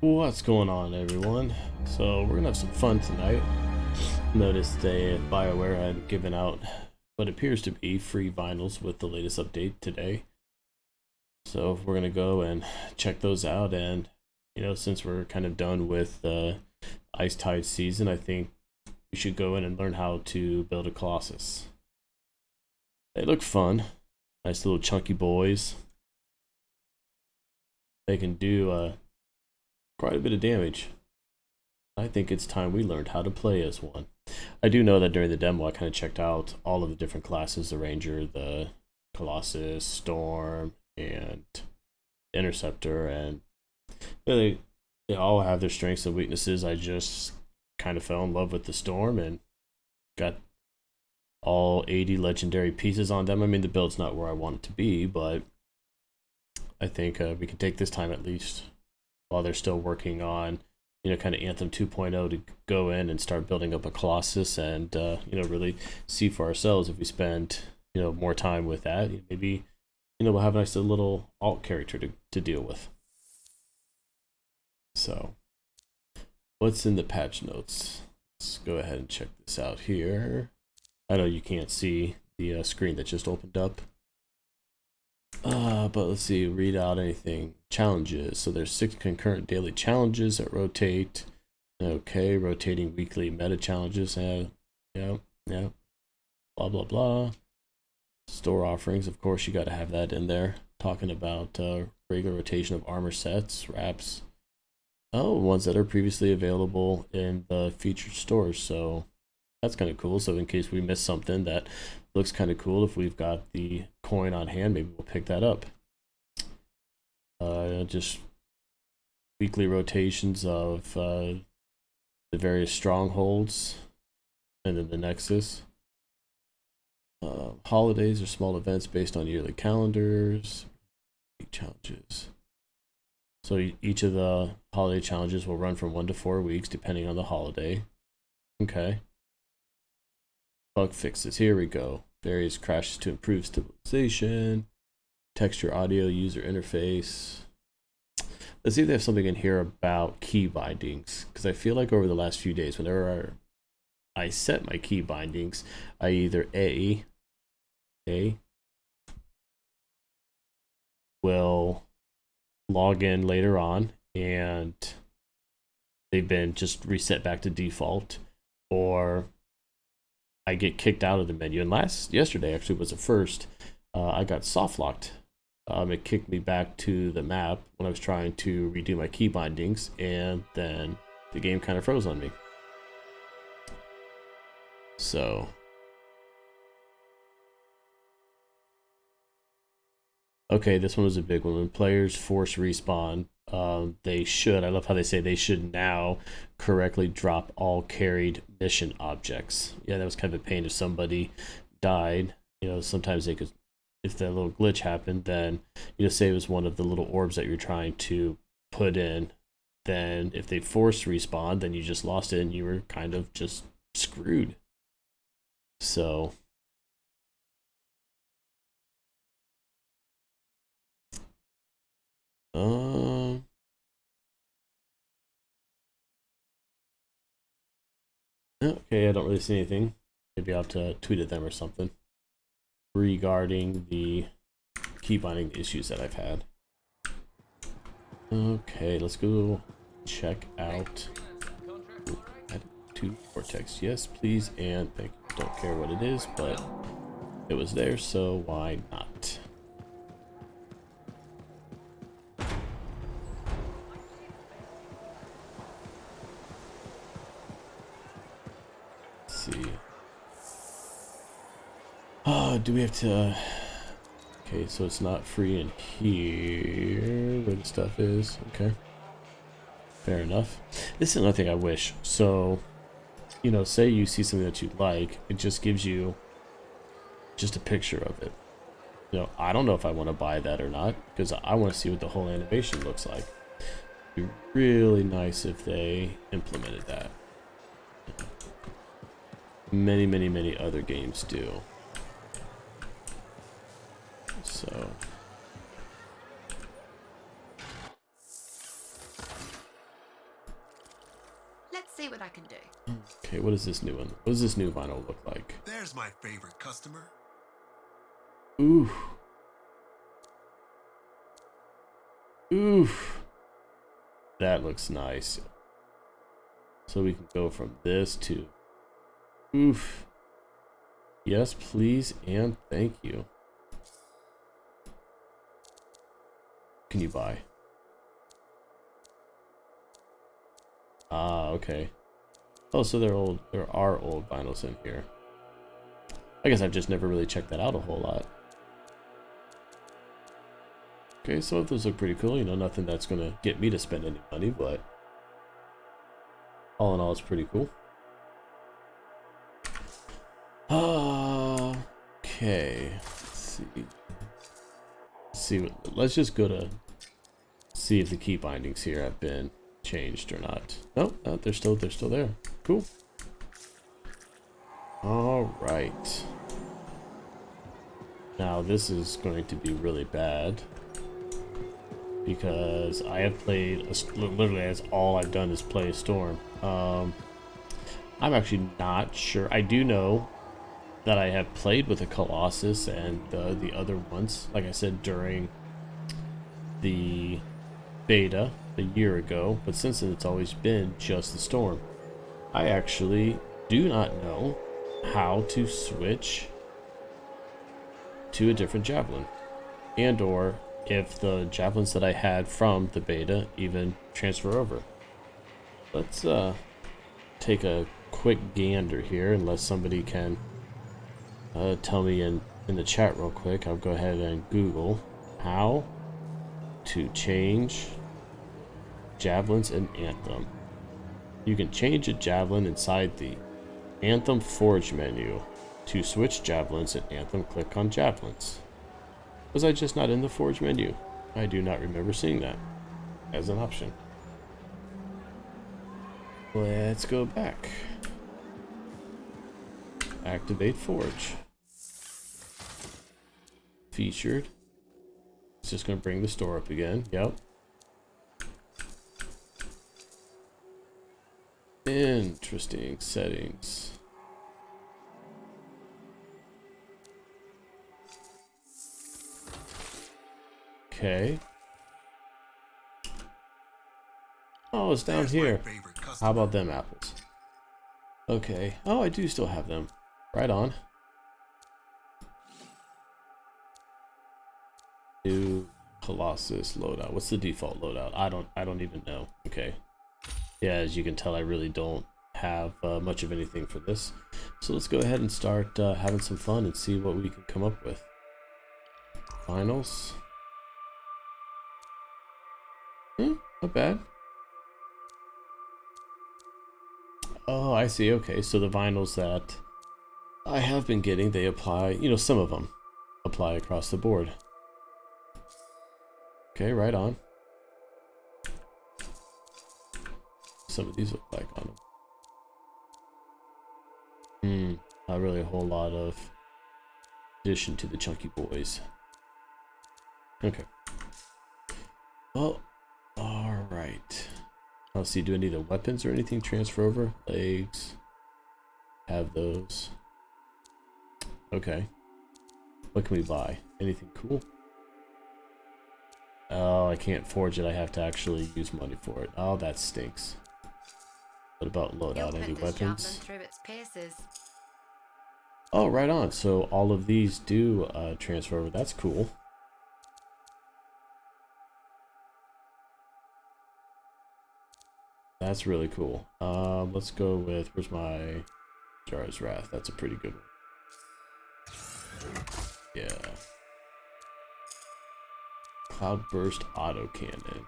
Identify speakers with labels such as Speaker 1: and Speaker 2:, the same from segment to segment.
Speaker 1: What's going on, everyone? So we're gonna have some fun tonight. Noticed BioWare had given out what appears to be free vinyls with the latest update today. So we're gonna go and check those out, and since we're kind of done with the Ice Tide season, I think we should go in and learn how to build a Colossus. They look fun, nice little chunky boys. They can do quite a bit of damage. I think it's time we learned how to play as one. I do know that during the demo I kind of checked out all of the different classes, the Ranger, the Colossus, Storm, and Interceptor, and they all have their strengths and weaknesses. I just kind of fell in love with the Storm and got all 80 legendary pieces on them. I mean, the build's not where I want it to be, but I think we can take this time at least while they're still working on, kind of Anthem 2.0 to go in and start building up a Colossus and, really see for ourselves if we spend, more time with that. Maybe, we'll have a nice little alt character to deal with. So, what's in the patch notes? Let's go ahead and check this out here. I know you can't see the screen that just opened up. But let's see, read out anything. Challenges. So there's 6 concurrent daily challenges that rotate. Okay, rotating weekly meta challenges. Yeah. Blah, blah, blah. Store offerings, of course, you got to have that in there. Talking about regular rotation of armor sets, wraps. Oh, ones that are previously available in the featured stores. So that's kind of cool. So in case we miss something that looks kind of cool, if we've got the coin on hand, maybe we'll pick that up. Just weekly rotations of the various strongholds, and then the Nexus. Holidays or small events based on yearly calendars. Challenges. So each of the holiday challenges will run from 1 to 4 weeks depending on the holiday. Okay. Bug fixes. Here we go. Various crashes to improve stabilization. Texture, audio, user interface. Let's see if they have something in here about key bindings, because I feel like over the last few days, whenever I set my key bindings, I either A will log in later on and they've been just reset back to default, or I get kicked out of the menu. And yesterday actually was the first. I got soft locked. It kicked me back to the map when I was trying to redo my key bindings, and then the game kind of froze on me. So okay, this one was a big one. When players force respawn, they should, I love how they say they should now correctly drop all carried mission objects. Yeah, that was kind of a pain if somebody died. Sometimes they could, if that little glitch happened, then, say it was one of the little orbs that you're trying to put in, then if they force respawn, then you just lost it and you were kind of just screwed. So okay, I don't really see anything. Maybe I'll have to tweet at them or something regarding the key binding issues that I've had. Okay, let's go check out. Add to Vortex. Yes, please, and thank you. Don't care what it is, but it was there, so why not? Let's see. Oh, do we have to... Okay, so it's not free in here where the stuff is. Okay. Fair enough. This is another thing I wish. So, say you see something that you like, it just gives you just a picture of it. I don't know if I want to buy that or not, because I want to see what the whole animation looks like. It'd be really nice if they implemented that. Many other games do. So
Speaker 2: Let's see what I can do.
Speaker 1: Okay, what is this new one? What does this new vinyl look like?
Speaker 3: There's my favorite customer.
Speaker 1: Ooh. Ooh. That looks nice. So we can go from this to... Oof. Yes, please, and thank you. Can you buy? Ah, okay. Oh, so they're old. There are old vinyls in here. I guess I've just never really checked that out a whole lot. Okay, some of those look pretty cool. You know, nothing that's gonna get me to spend any money, but all in all, it's pretty cool. Okay. Let's see. Let's just go to see if the key bindings here have been changed or not. Nope, no, they're still there. Cool. All right. Now this is going to be really bad because I have played literally that's all I've done is play a storm. I'm actually not sure. I do know that I have played with a Colossus and the other ones, like I said, during the beta a year ago, but since then it's always been just the storm. I actually do not know how to switch to a different javelin, and or if the javelins that I had from the beta even transfer over. Let's take a quick gander here, unless somebody can tell me in the chat real quick. I'll go ahead and Google how to change javelins in Anthem. You can change a javelin inside the Anthem Forge menu. To switch javelins in Anthem, click on javelins. Was I just not in the Forge menu? I do not remember seeing that as an option. Let's go back. Activate Forge. Featured. It's just going to bring the store up again. Yep. Interesting settings. Okay. Oh, it's down here. How about them apples? Okay. Oh, I do still have them. Right on. New Colossus loadout. What's the default loadout? I don't even know. Okay. Yeah, as you can tell, I really don't have much of anything for this. So let's go ahead and start having some fun and see what we can come up with. Finals. Not bad. Oh, I see. Okay, so the vinyls that I have been getting, they apply, you know, some of them apply across the board. Okay, right on. Some of these look like on them. Not really a whole lot of addition to the chunky boys. Okay. Well, alright. Let's see, do any of the weapons or anything transfer over? Legs. Have those. Okay. What can we buy? Anything cool? Oh, I can't forge it. I have to actually use money for it. Oh, that stinks. What about loadout? Any weapons?
Speaker 2: Through its paces.
Speaker 1: Oh, right on. So all of these do transfer over. That's cool. That's really cool. Let's go with, where's my Jar's Wrath? That's a pretty good one. Yeah. Cloudburst Autocannon.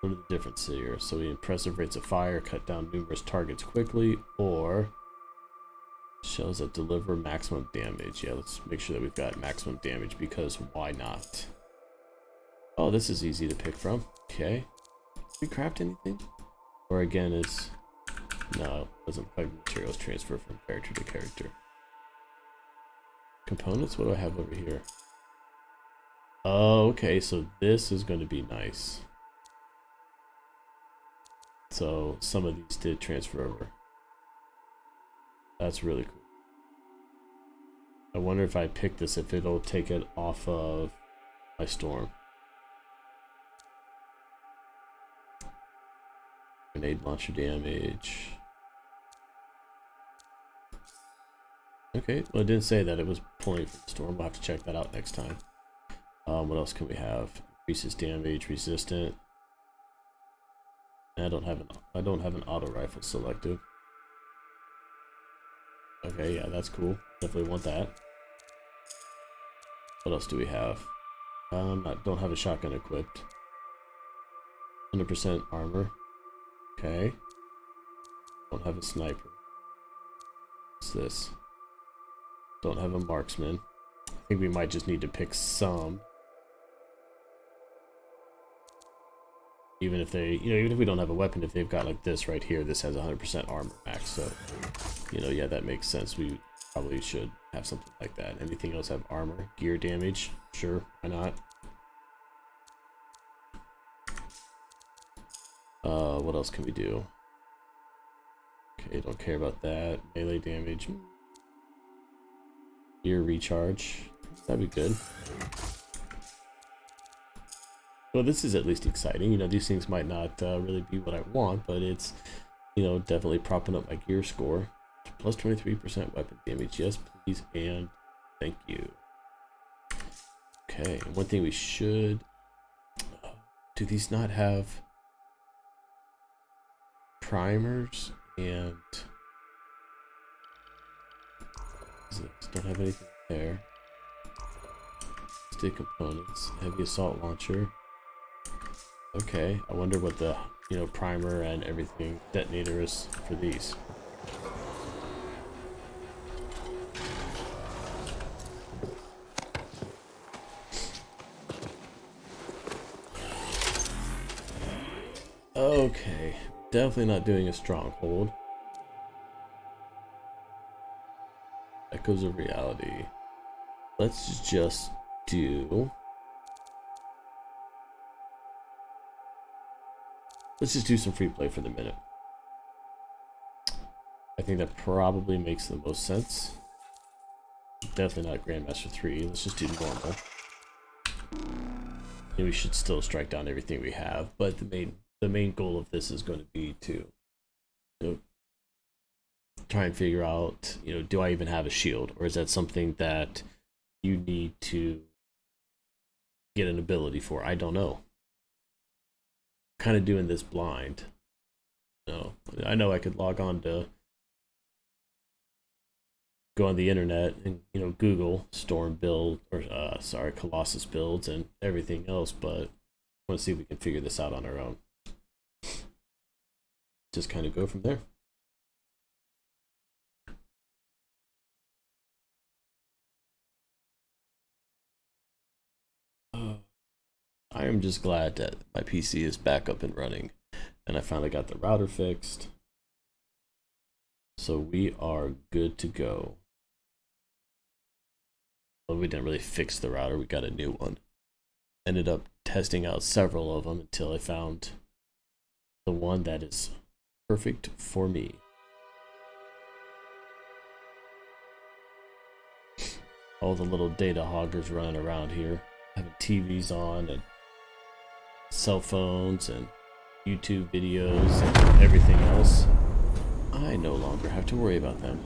Speaker 1: What are the differences here? So the impressive rates of fire, cut down numerous targets quickly, or shells that deliver maximum damage. Yeah, let's make sure that we've got maximum damage, because why not? Oh, this is easy to pick from. Okay. Can we craft anything? Or again, it's... No, doesn't look like materials transfer from character to character. Components? What do I have over here? Oh, okay, so this is going to be nice. So some of these did transfer over. That's really cool. I wonder if I pick this, if it'll take it off of my storm. Grenade launcher damage. Okay, well it didn't say that it was pulling from the storm. We'll have to check that out next time. What else can we have? Increases damage, resistant. I don't have an auto rifle selected. Okay, yeah, that's cool. Definitely want that. What else do we have? I don't have a shotgun equipped. 100% armor. Okay. Don't have a sniper. What's this? Don't have a marksman. I think we might just need to pick some. Even if they, even if we don't have a weapon, if they've got like this right here, this has 100% armor max. So, yeah, that makes sense. We probably should have something like that. Anything else have armor? Gear damage? Sure, why not? What else can we do? Okay, don't care about that. Melee damage. Gear recharge. That'd be good. Well, this is at least exciting. These things might not really be what I want, but it's, definitely propping up my gear score. Plus 23% weapon damage. Yes, please, and thank you. Okay, one thing we should... do these not have primers and... don't have anything there. Stick components. Heavy assault launcher. Okay, I wonder what the, primer and everything detonator is for these. Okay, definitely not doing a stronghold. Echoes of reality. Let's just do... let's just do some free play for the minute. I think that probably makes the most sense. Definitely not Grandmaster 3. Let's just do normal. And we should still strike down everything we have, but the main goal of this is going to be to try and figure out, do I even have a shield, or is that something that you need to get an ability for? I don't know. Kind of doing this blind. No, I know I could log on to go on the internet and Google storm build or Colossus builds and everything else, but I want to see if we can figure this out on our own. Just kind of go from there. I am just glad that my PC is back up and running, and I finally got the router fixed. So we are good to go. Well, we didn't really fix the router, we got a new one. Ended up testing out several of them until I found the one that is perfect for me. All the little data hoggers running around here, having TVs on and cell phones and YouTube videos and everything else. I no longer have to worry about them.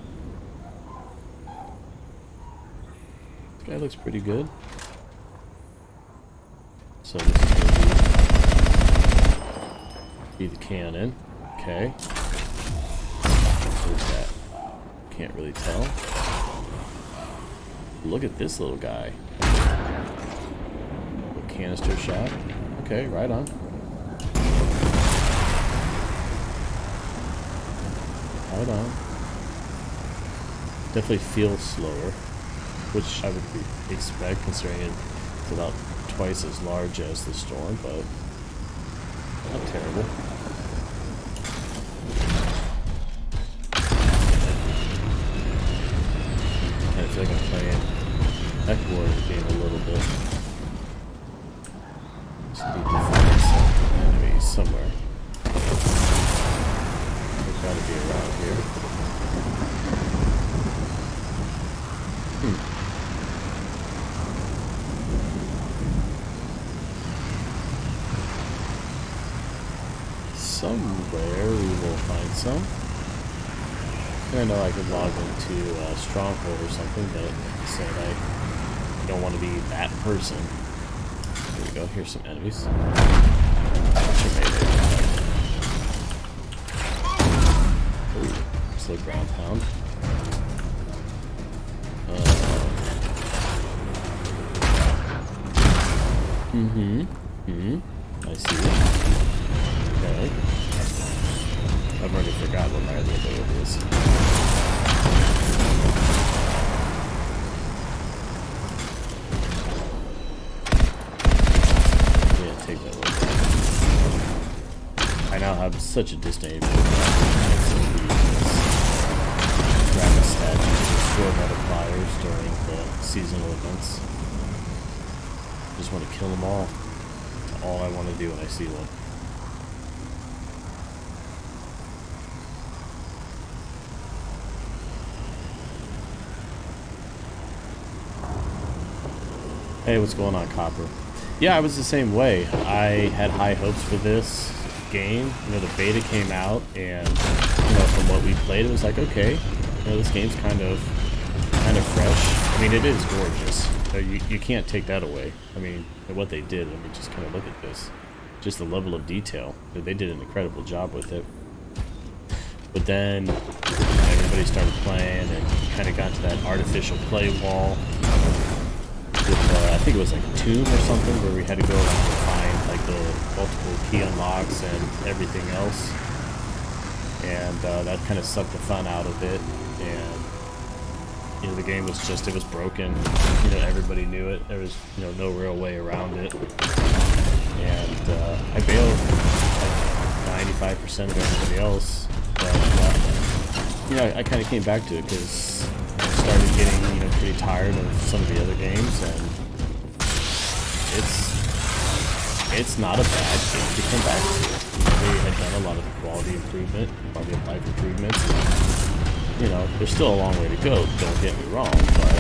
Speaker 1: This guy looks pretty good. So this is going to be the cannon. Okay. What is that? Can't really tell. Look at this little guy. Little canister shot. Okay, right on. Right on. Definitely feels slower, which I would expect considering it's about twice as large as the storm, but not terrible. I feel like I'm playing Echo Warrior game a little bit. Just need to find some enemies somewhere. gotta be around here. Somewhere we will find some. I know I could log into Stronghold or something, but like I said, I don't want to be that person. Here we go. Here's some enemies. Ooh, slow ground pound. I see. Okay. I've already forgot what my other ability is. Yeah, take that one. I now have such a disdain for dragon statues to destroy multipliers during the seasonal events. Just want to kill them all. That's all I want to do when I see one. Hey, what's going on, Copper? Yeah, I was the same way. I had high hopes for this game. You know, the beta came out, and you know, from what we played, it was like, okay, you know, this game's kind of fresh. I mean, it is gorgeous. You can't take that away. I mean, what they did. I mean, just kind of look at this. Just the level of detail. They did an incredible job with it. But then everybody started playing and kind of got to that artificial play wall. I think it was like Tomb or something, where we had to go around and find like the multiple key unlocks and everything else, and that kind of sucked the fun out of it. And you know, the game was just, it was broken. You know, everybody knew it. There was, you know, no real way around it. And I bailed like 95% of everybody else, but you know, I kind of came back to it because I started getting, you know, pretty tired of some of the other games, and it's not a bad game to come back to. You know, they had done a lot of the quality improvement, quality of life improvements. And, you know, there's still a long way to go, don't get me wrong, but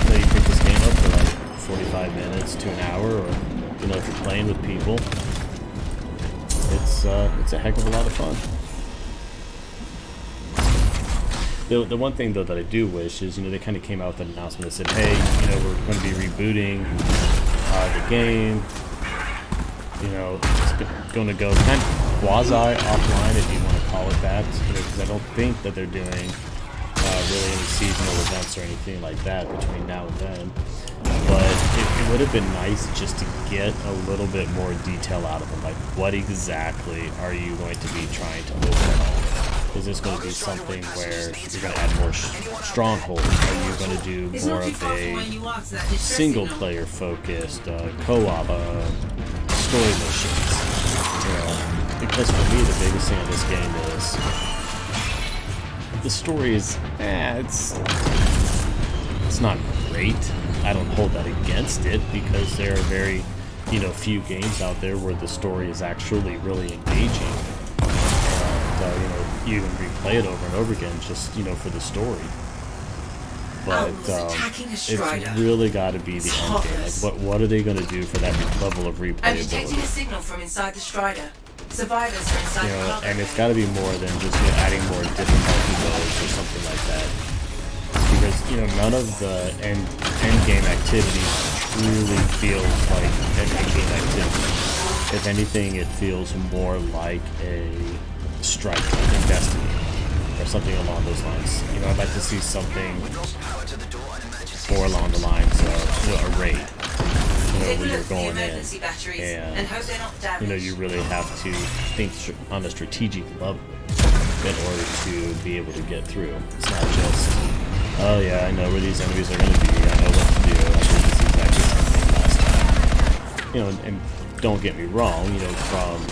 Speaker 1: you know, you pick this game up for like 45 minutes to an hour, or you know, if you're playing with people, it's a heck of a lot of fun. The one thing though that I do wish is, you know, they kind of came out with an announcement that said, hey, you know, we're going to be rebooting the game. You know, it's going to go kind of quasi offline, if you want to call it that, you know, because I don't think that they're doing really any seasonal events or anything like that between now and then. But it would have been nice just to get a little bit more detail out of them. Like, what exactly are you going to be trying to overhaul? Is this going to be something where you're going to add more strongholds? Are you going to do more of a single-player focused co-op story missions? You know, because for me, the biggest thing of this game is the story is, it's not great. I don't hold that against it, because there are very, you know, few games out there where the story is actually really engaging. And, you know, you can replay it over and over again just, you know, for the story. But it's really got to be the end game. Like, what are they going to do for that level of replayability?
Speaker 4: I'm detecting a signal from inside the Strider. Survivors are inside the cargo.
Speaker 1: And it's got to be more than just, you know, adding more difficulty modes or something like that. Because, you know, none of the end game activity truly feels like an end game activity. If anything, it feels more like a strike in Destiny or something along those lines. You know, I'd like to see something more along the lines of, you know, a raid. You know, where you're going in and, you know, you really have to think on a strategic level in order to be able to get through. It's not just, oh yeah, I know where these enemies are going to be, I know what to do, I did this exactly same thing last time. You know, and don't get me wrong, you know, from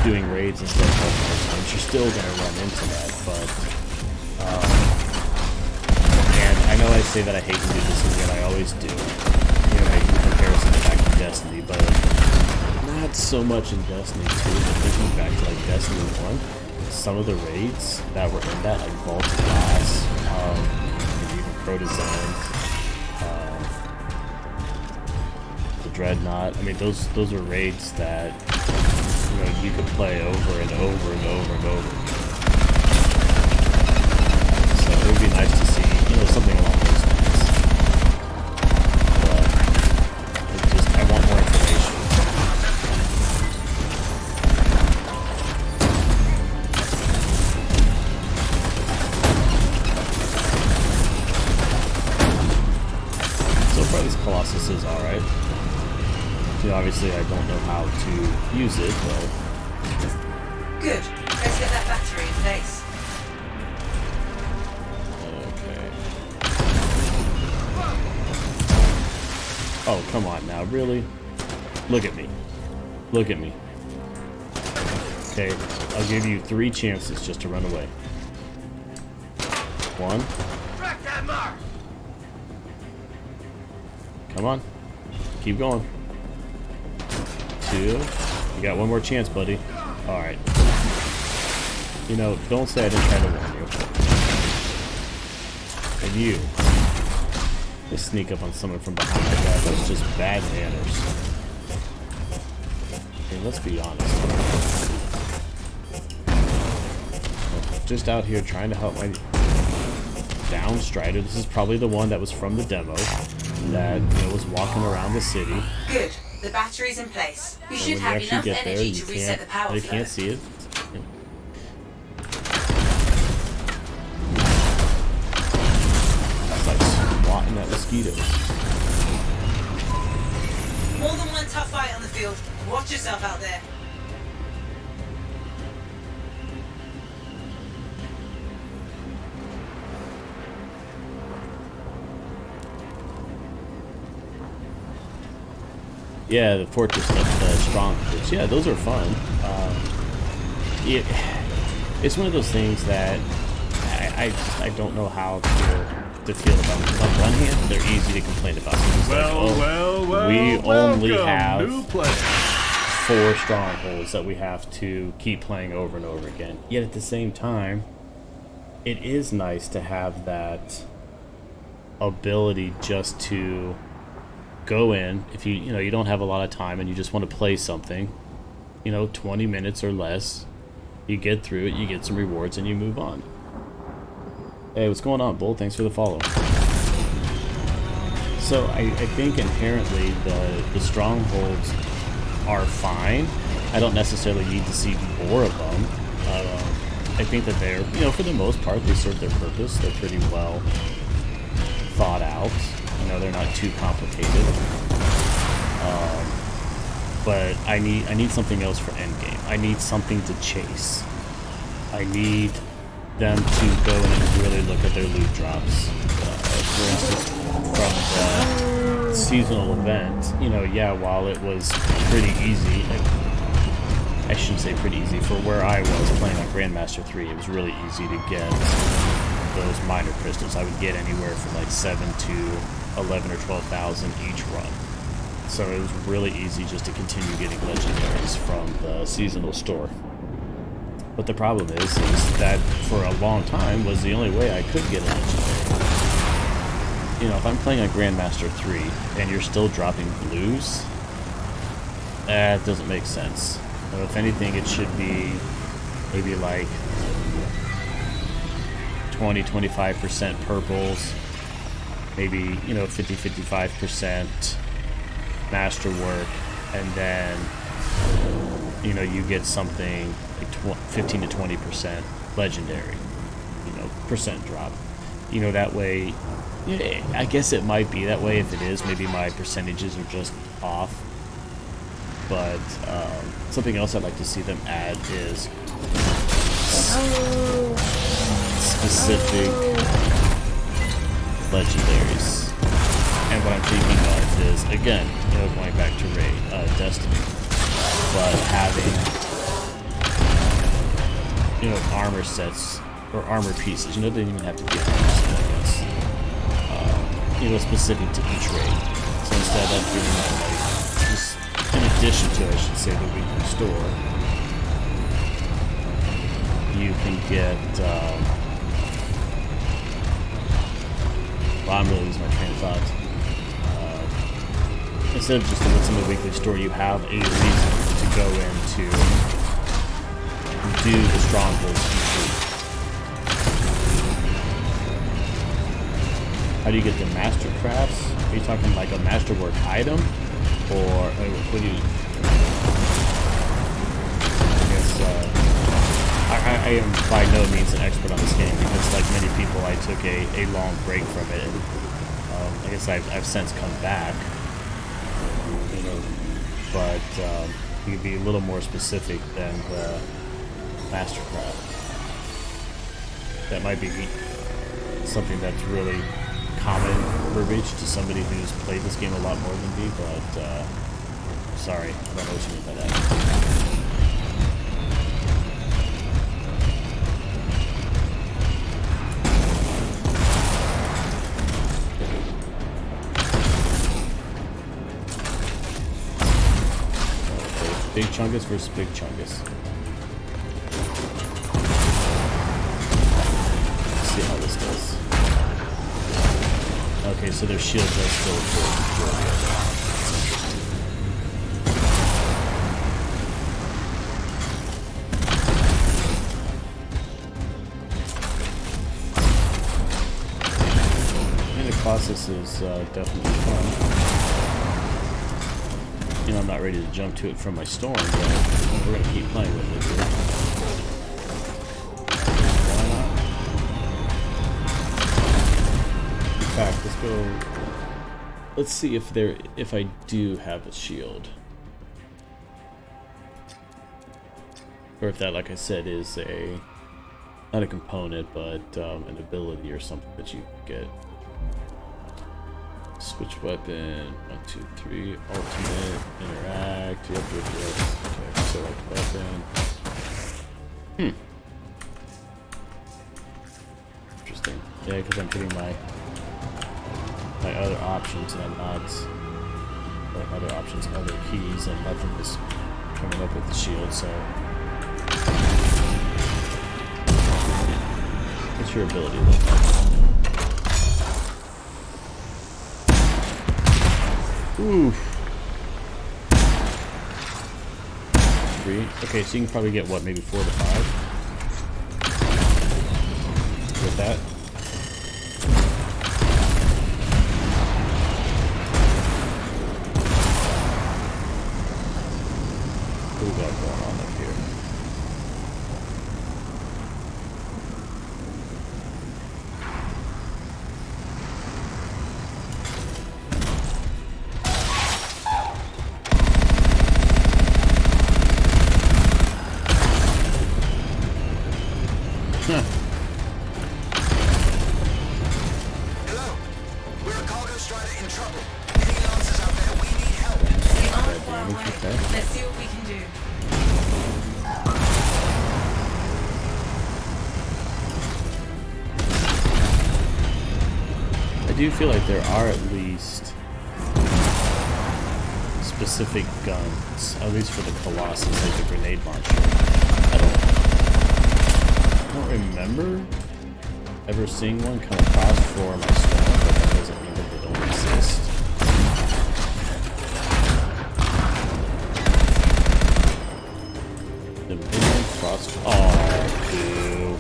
Speaker 1: doing raids and stuff multiple times, you're still going to run into that, but, and I know I say that I hate to do this again, I always do, you know, making comparison to back in Destiny, but not so much in Destiny 2. But thinking back to like Destiny 1, some of the raids that were in that, like Vault of Glass, and even Protozone, the Dreadnought. I mean, those are raids that you could play over and over and over and over. So it would be nice to see something along those lines. But I want more information. So far, this Colossus is alright. Obviously, I don't know how to use it, but...
Speaker 4: Good. Let's get that battery in place.
Speaker 1: Okay. Oh, come on now, really? Look at me. Look at me. Okay, I'll give you 3 chances just to run away. 1. Come on. Keep going. 2. You got 1 more chance, buddy. Alright. Don't say I didn't try to warn you. And you. Just sneak up on someone from behind like that. That's just bad manners. I mean, let's be honest. Just out here trying to help my down Strider. This is probably the one that was from the demo that was walking around the city.
Speaker 4: Good. The battery's in place. We should
Speaker 1: When you
Speaker 4: have
Speaker 1: actually
Speaker 4: enough
Speaker 1: get there,
Speaker 4: energy
Speaker 1: you
Speaker 4: to reset the power
Speaker 1: they
Speaker 4: flow.
Speaker 1: can't see it. That's like swatting at mosquitoes.
Speaker 4: More than one tough fight on the field. Watch yourself out there.
Speaker 1: Yeah, the fortress, the strongholds. Yeah, those are fun. It's one of those things that I don't know how to feel about them. On one hand, they're easy to complain about. We only have 4 strongholds that we have to keep playing over and over again. Yet at the same time, it is nice to have that ability just to go in if you don't have a lot of time and you just want to play something, 20 minutes or less. You get through it, you get some rewards, and you move on. Hey, what's going on, Bull? Thanks for the follow. So I think inherently the strongholds are fine. I don't necessarily need to see more of them. I think that they're, for the most part, they serve their purpose. They're pretty well thought out. They're not too complicated. But I need something else for endgame. I need something to chase. I need them to go in and really look at their loot drops. For instance, from the seasonal event, while it was pretty easy, I shouldn't say pretty easy, for where I was playing on Grandmaster 3, it was really easy to get those minor crystals. I would get anywhere from like 7 to 11 or 12,000 each run. So it was really easy just to continue getting legendaries from the seasonal store. But the problem is that for a long time was the only way I could get a legendary. If I'm playing on Grandmaster 3 and you're still dropping blues, that doesn't make sense. If anything, it should be maybe like 20-25% purples, maybe 50-55% masterwork, and then you get something like 15 to 20% legendary, percent drop. That way, I guess it might be that way. If it is, maybe my percentages are just off. But something else I'd like to see them add is specific legendaries. And what I'm thinking of is, again, going back to Destiny, but having, armor sets or armor pieces. They didn't even have to be armor sets, I guess. Specific to each raid. So instead of doing like just in addition to, I should say, the weekly store, you can get, well, I'm really losing my train of thought. Instead of just what's in the weekly store, you have a reason to go in to do the strongholds complete. How do you get the master crafts? Are you talking like a masterwork item? Or what do you... I guess, I am by no means an expert on this game because, like many people, I took a long break from it. And, I guess I've since come back. You know, but you could be a little more specific than the mastercraft. That might be something that's really common verbiage to somebody who's played this game a lot more than me, but sorry, I don't know what you mean by that. Okay, Big Chungus versus Big Chungus. Let's see how this does. Okay, so their shield does still absorb the majority of it. I think the Colossus is definitely fun. You know, I'm not ready to jump to it from my storm, but we're going to keep playing with it here. Let's go. Let's see if I do have a shield, or if that, like I said, is not a component, but an ability or something that you get. Switch weapon. 1, 2, 3. Ultimate. Interact. Yep. Okay. Select weapon. Interesting. Yeah, because I'm hitting my other options, and I'm not, or other options, other keys, and nothing is coming up with the shield, so. What's your ability look like? Oof. 3. Okay, so you can probably get, what, maybe 4 to 5? With that? What do we got going on up here?
Speaker 3: Hello. We're a cargo strider in trouble. Any answers out there? We need help.
Speaker 4: They aren't far away.
Speaker 1: Okay.
Speaker 4: Let's see what we can do.
Speaker 1: I do feel like there are at least specific guns, at least for the Colossus, like the grenade launcher. I don't remember ever seeing one come across for my storm, but that doesn't mean that they don't exist. The minion frost. Oh, dude.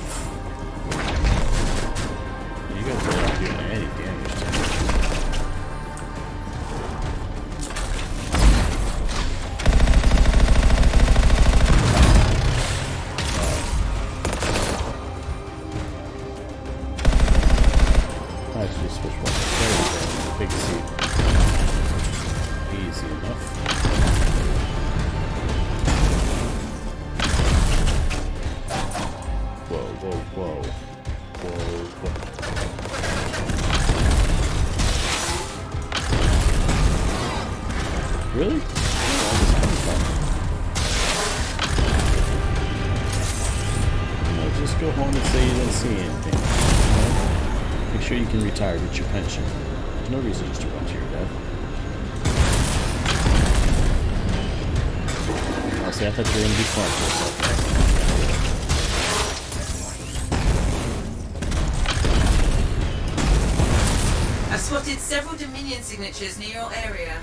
Speaker 1: You guys really aren't doing any damage to me. I actually switch one. There we go. Big seat. Easy enough. Whoa, whoa, whoa. Whoa, whoa. Really? Where did all this come from? You know, just go home and say you didn't see anything. You know? Make sure you can retire, get your pension. There's no reason just to run to your death. Honestly, I thought you were gonna be smart for a second.
Speaker 4: I've spotted several Dominion signatures near your area.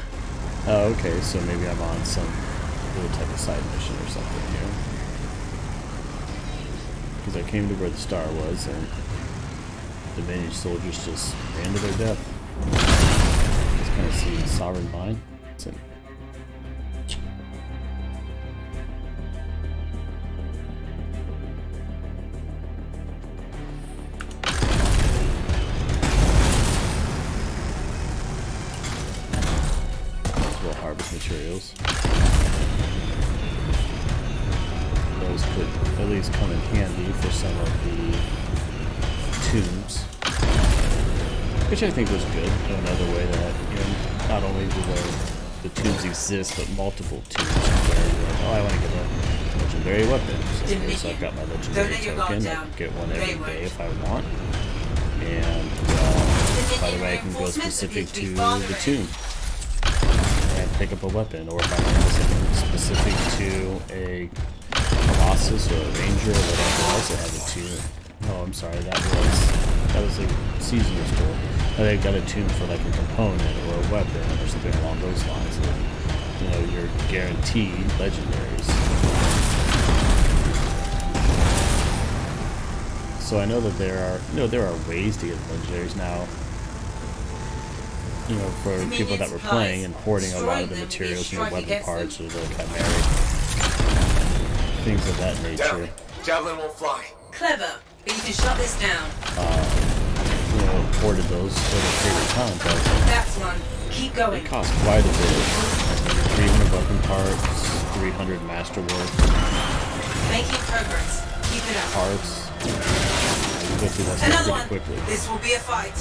Speaker 1: Oh, okay, so maybe I'm on some little type of side mission or something here. Because I came to where the star was, and the Dominion soldiers just ran to their death. Just kind of see Sovereign Mind. It's in. Harvest materials. Those could at least come in handy for some of the tombs, which I think was good. Another way that, you know, not only do the tombs exist, but multiple tombs where you're like, oh, I want to get a legendary weapon. So I've got my legendary token. I can get one every day if I want. And by the way, I can go specific to the tomb and pick up a weapon, or if I want something specific to a Colossus or a Ranger or whatever else, I have a tomb. Oh, I'm sorry, that was a seasonal store. They got a tomb for like a component or a weapon or something along those lines. And, you know, you're guaranteed legendaries. So I know that there are ways to get legendaries now. You know, for people that were playing and hoarding a lot of the materials, you know, weapon parts or the chimeric things of that nature.
Speaker 3: Javelin won't fly.
Speaker 4: Clever, but you can shut this down.
Speaker 1: You know, hoarded those for a period of time, but
Speaker 4: That's one. Keep going.
Speaker 1: it cost quite a bit. 300 weapon parts, 300 masterwork
Speaker 4: Making progress. Keep it up.
Speaker 1: parts. You go through that stuff
Speaker 4: Another
Speaker 1: pretty
Speaker 4: one.
Speaker 1: quickly.
Speaker 4: This will be a fight.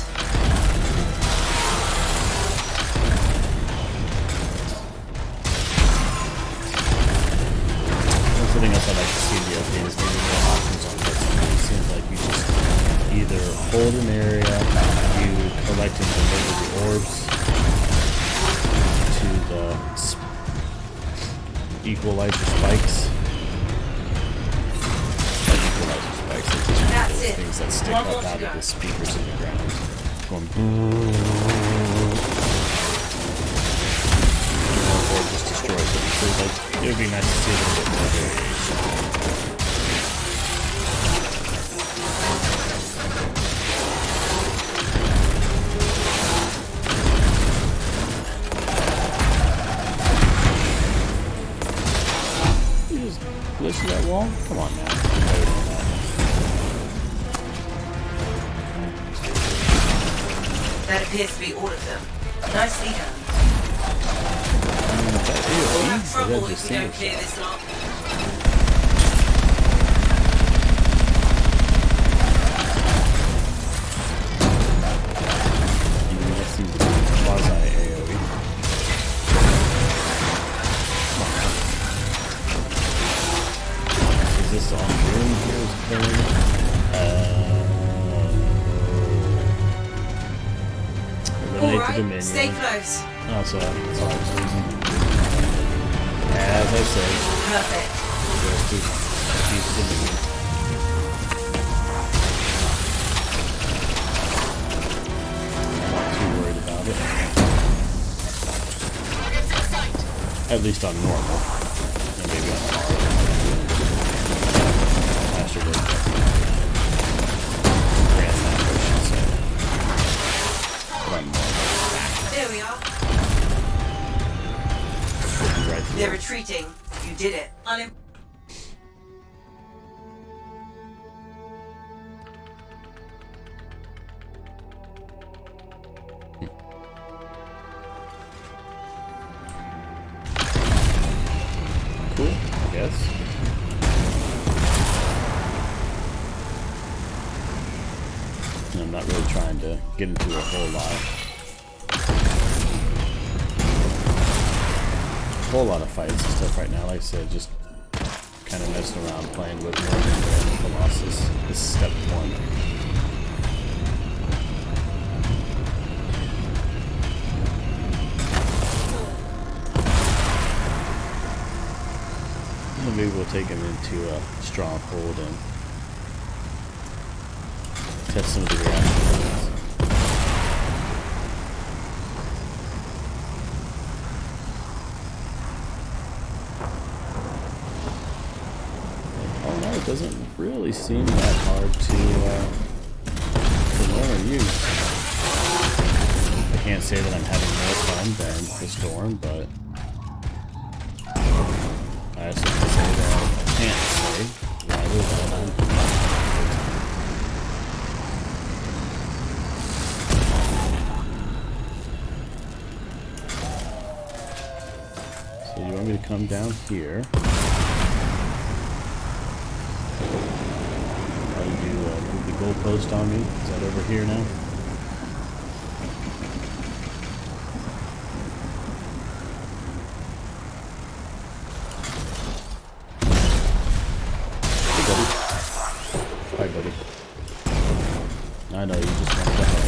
Speaker 1: One thing else I'd like to see in the update is maybe more options on this. It seems like you just either hold an area, you collect and deliver the orbs to the equalizer spikes. Like equalizer spikes, like just
Speaker 4: That's
Speaker 1: those
Speaker 4: it.
Speaker 1: things that stick
Speaker 4: One
Speaker 1: up
Speaker 4: more to
Speaker 1: out
Speaker 4: go.
Speaker 1: of the speakers in the ground. Going or just destroy them. So like, it would be nice to see a little bit more variation. You just glitch through that wall? Come on, man. Better than that.
Speaker 4: That appears to be all of them. Nicely done.
Speaker 1: Is that
Speaker 4: We'll
Speaker 1: AoE?
Speaker 4: have
Speaker 1: Or
Speaker 4: trouble
Speaker 1: is
Speaker 4: if
Speaker 1: that
Speaker 4: we don't
Speaker 1: just
Speaker 4: clear
Speaker 1: single
Speaker 4: this
Speaker 1: shot?
Speaker 4: lot.
Speaker 1: That seems to be quasi-AoE. Come on now. Is this on room here? Is playing? Eliminate the
Speaker 4: Alright,
Speaker 1: Dominion.
Speaker 4: stay close.
Speaker 1: Oh, so that's all I was using. As I said,
Speaker 4: Perfect.
Speaker 1: just to defeat the Dominion. I'm not too worried about it. At least on normal. And maybe on hard. Master Grandmaster, I should say. But on normal.
Speaker 4: There we are.
Speaker 1: Right through.
Speaker 4: They're retreating. You did it.
Speaker 1: Cool, I guess. And I'm not really trying to get into a whole lot of fights and stuff right now. Like I said, just kind of messing around, playing with Morgan and Colossus. This is step one. take him into a stronghold and test some of the reactions. Oh no, it doesn't really seem that hard to learn or use. I can't say that I'm having more fun than the storm, but I also can say that I can't say rather than I'm not. So you want me to come down here? Probably do move the goalpost on me. Is that over here now? Hi, buddy. I know, you just want to hug.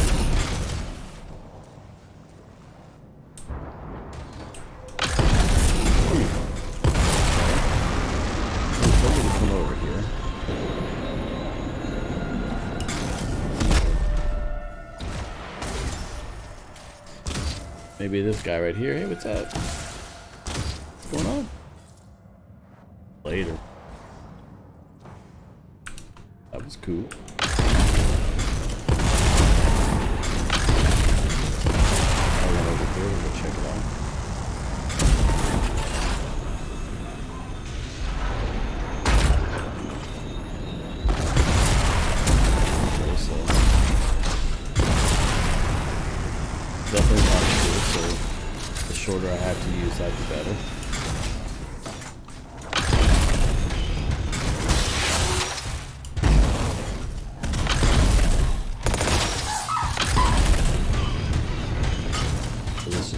Speaker 1: Tell me to come over here. Maybe this guy right here. Hey, what's up? What's going on? Later. That was cool. I went over here to go check it out. Okay, so definitely not good, so the shorter I have to use that, the better.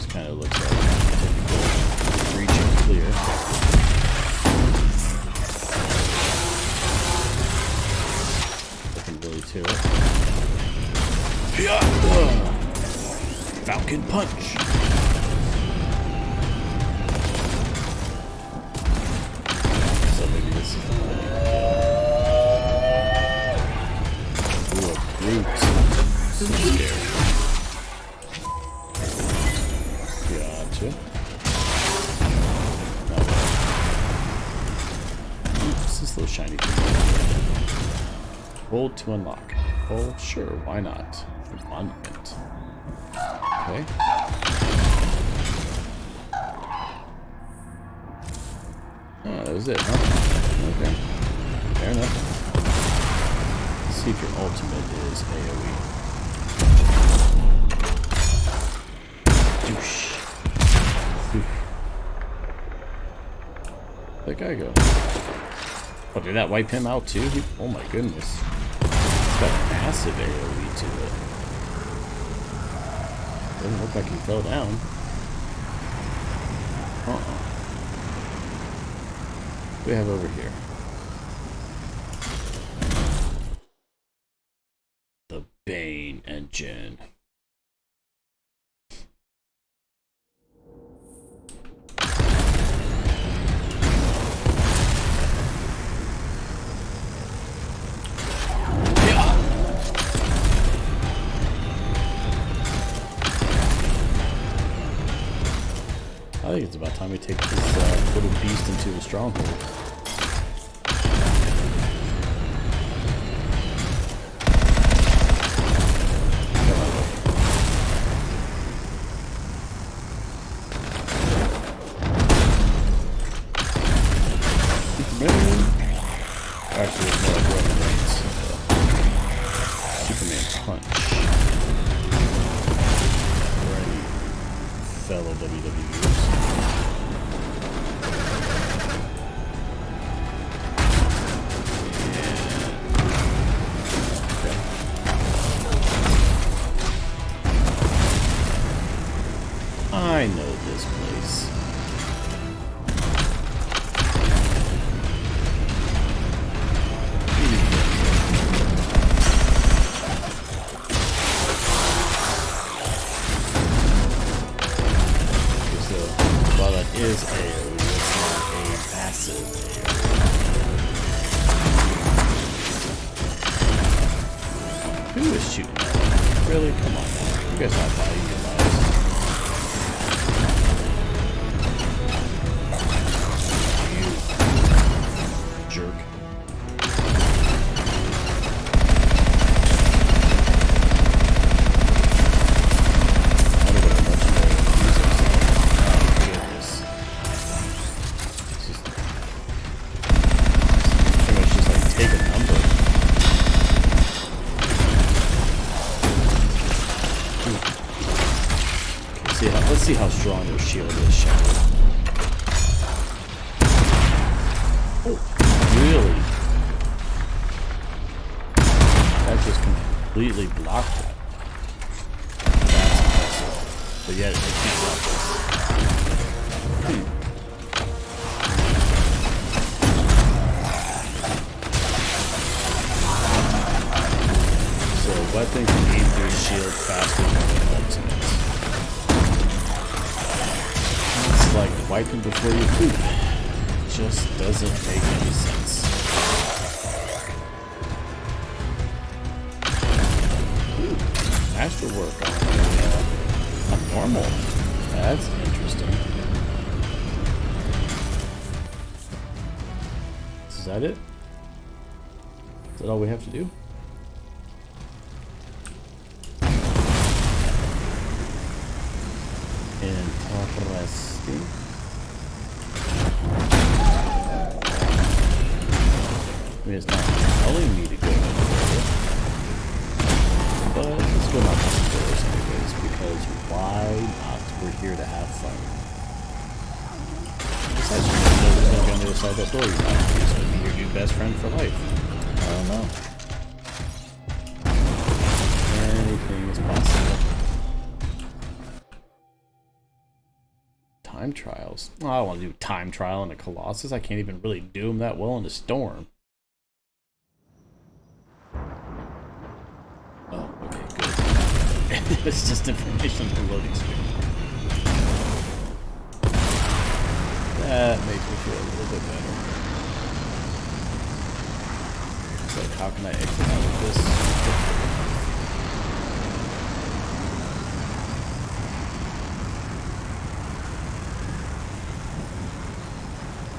Speaker 1: Kind of looks like typical reach and clear. Looking really to it. Falcon punch. So maybe this is the one. Ooh, a brute. So scary. Gotcha. What's this little shiny thing? Hold to unlock. Oh, sure, why not? A monument. Okay. Oh, that was it, huh? Okay. Fair enough. Let's see if your ultimate is AoE. Douche. Where'd that guy go? Oh, did that wipe him out too? Oh my goodness. It's got massive AoE to it. Doesn't look like he fell down. Uh-uh. What do we have over here? The Bane engine. I think it's about time we take this little beast into a stronghold. Superman. Actually, it's more like Roman Reigns. Superman punch. Or any fellow WWEers. I know this place. shooting at me. Really? Come on now. You guys not valuing your lives. You jerk. I wonder what legendary music is. Oh goodness. It's just pretty much just like take a number. Let's see how strong your shield is, Shadow. Oh, really? That just completely blocked it. That's impressive. But yet it keeps up. So weapons can aim through shield faster than the ultimate. Like wiping before you poop. Just doesn't make any sense. Ooh, masterwork on normal. That's interesting. Is that it? Is that all we have to do? Interesting. I mean, it's not telling me to go any further, but let's go knock on some doors anyways, because why not? We're here to have fun. Besides, you know who's gonna be on the other side of that door. You're not going to be your new best friend for life. I don't know. Anything is possible. Time trials. Oh, I don't want to do time trial in a Colossus. I can't even really do them that well in a storm. Oh, okay, good. It's just information on the loading screen. That makes me feel a little bit better. So how can I exit out of this?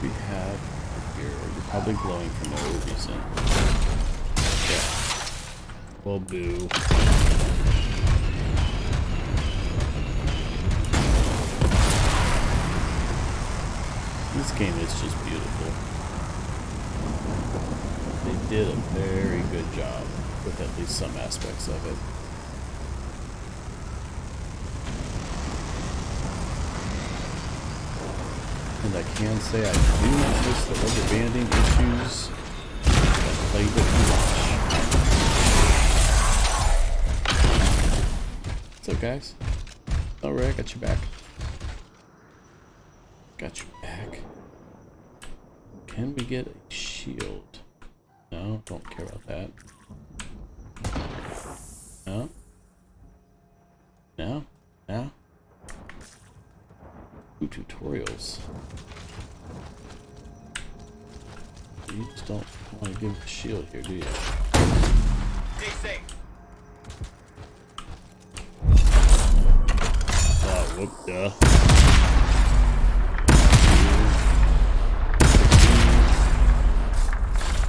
Speaker 1: We have here. You're probably glowing for no reason. Yeah. Well, boo. This game is just beautiful. They did a very good job with at least some aspects of it. And I can say I do notice the rubber banding issues that played it too much. What's up, guys? Alright, I got your back. Got your back. Can we get a shield? No, don't care about that. No? No? No? Ooh, tutorials. You just don't want to give it a shield here, do you?
Speaker 3: Stay safe.
Speaker 1: Oh, whoop, duh.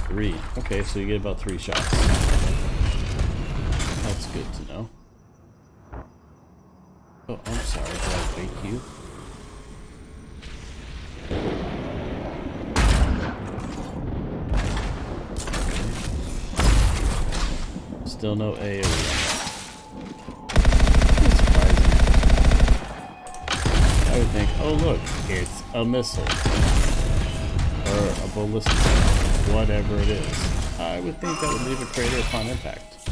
Speaker 1: 3. Okay, so you get about 3 shots. That's good to know. Oh, I'm sorry. Did I wake you? Still no AoE. That's surprising. I would think, oh look, it's a missile. Or a ballistic, whatever it is. I would think that would leave a crater upon impact.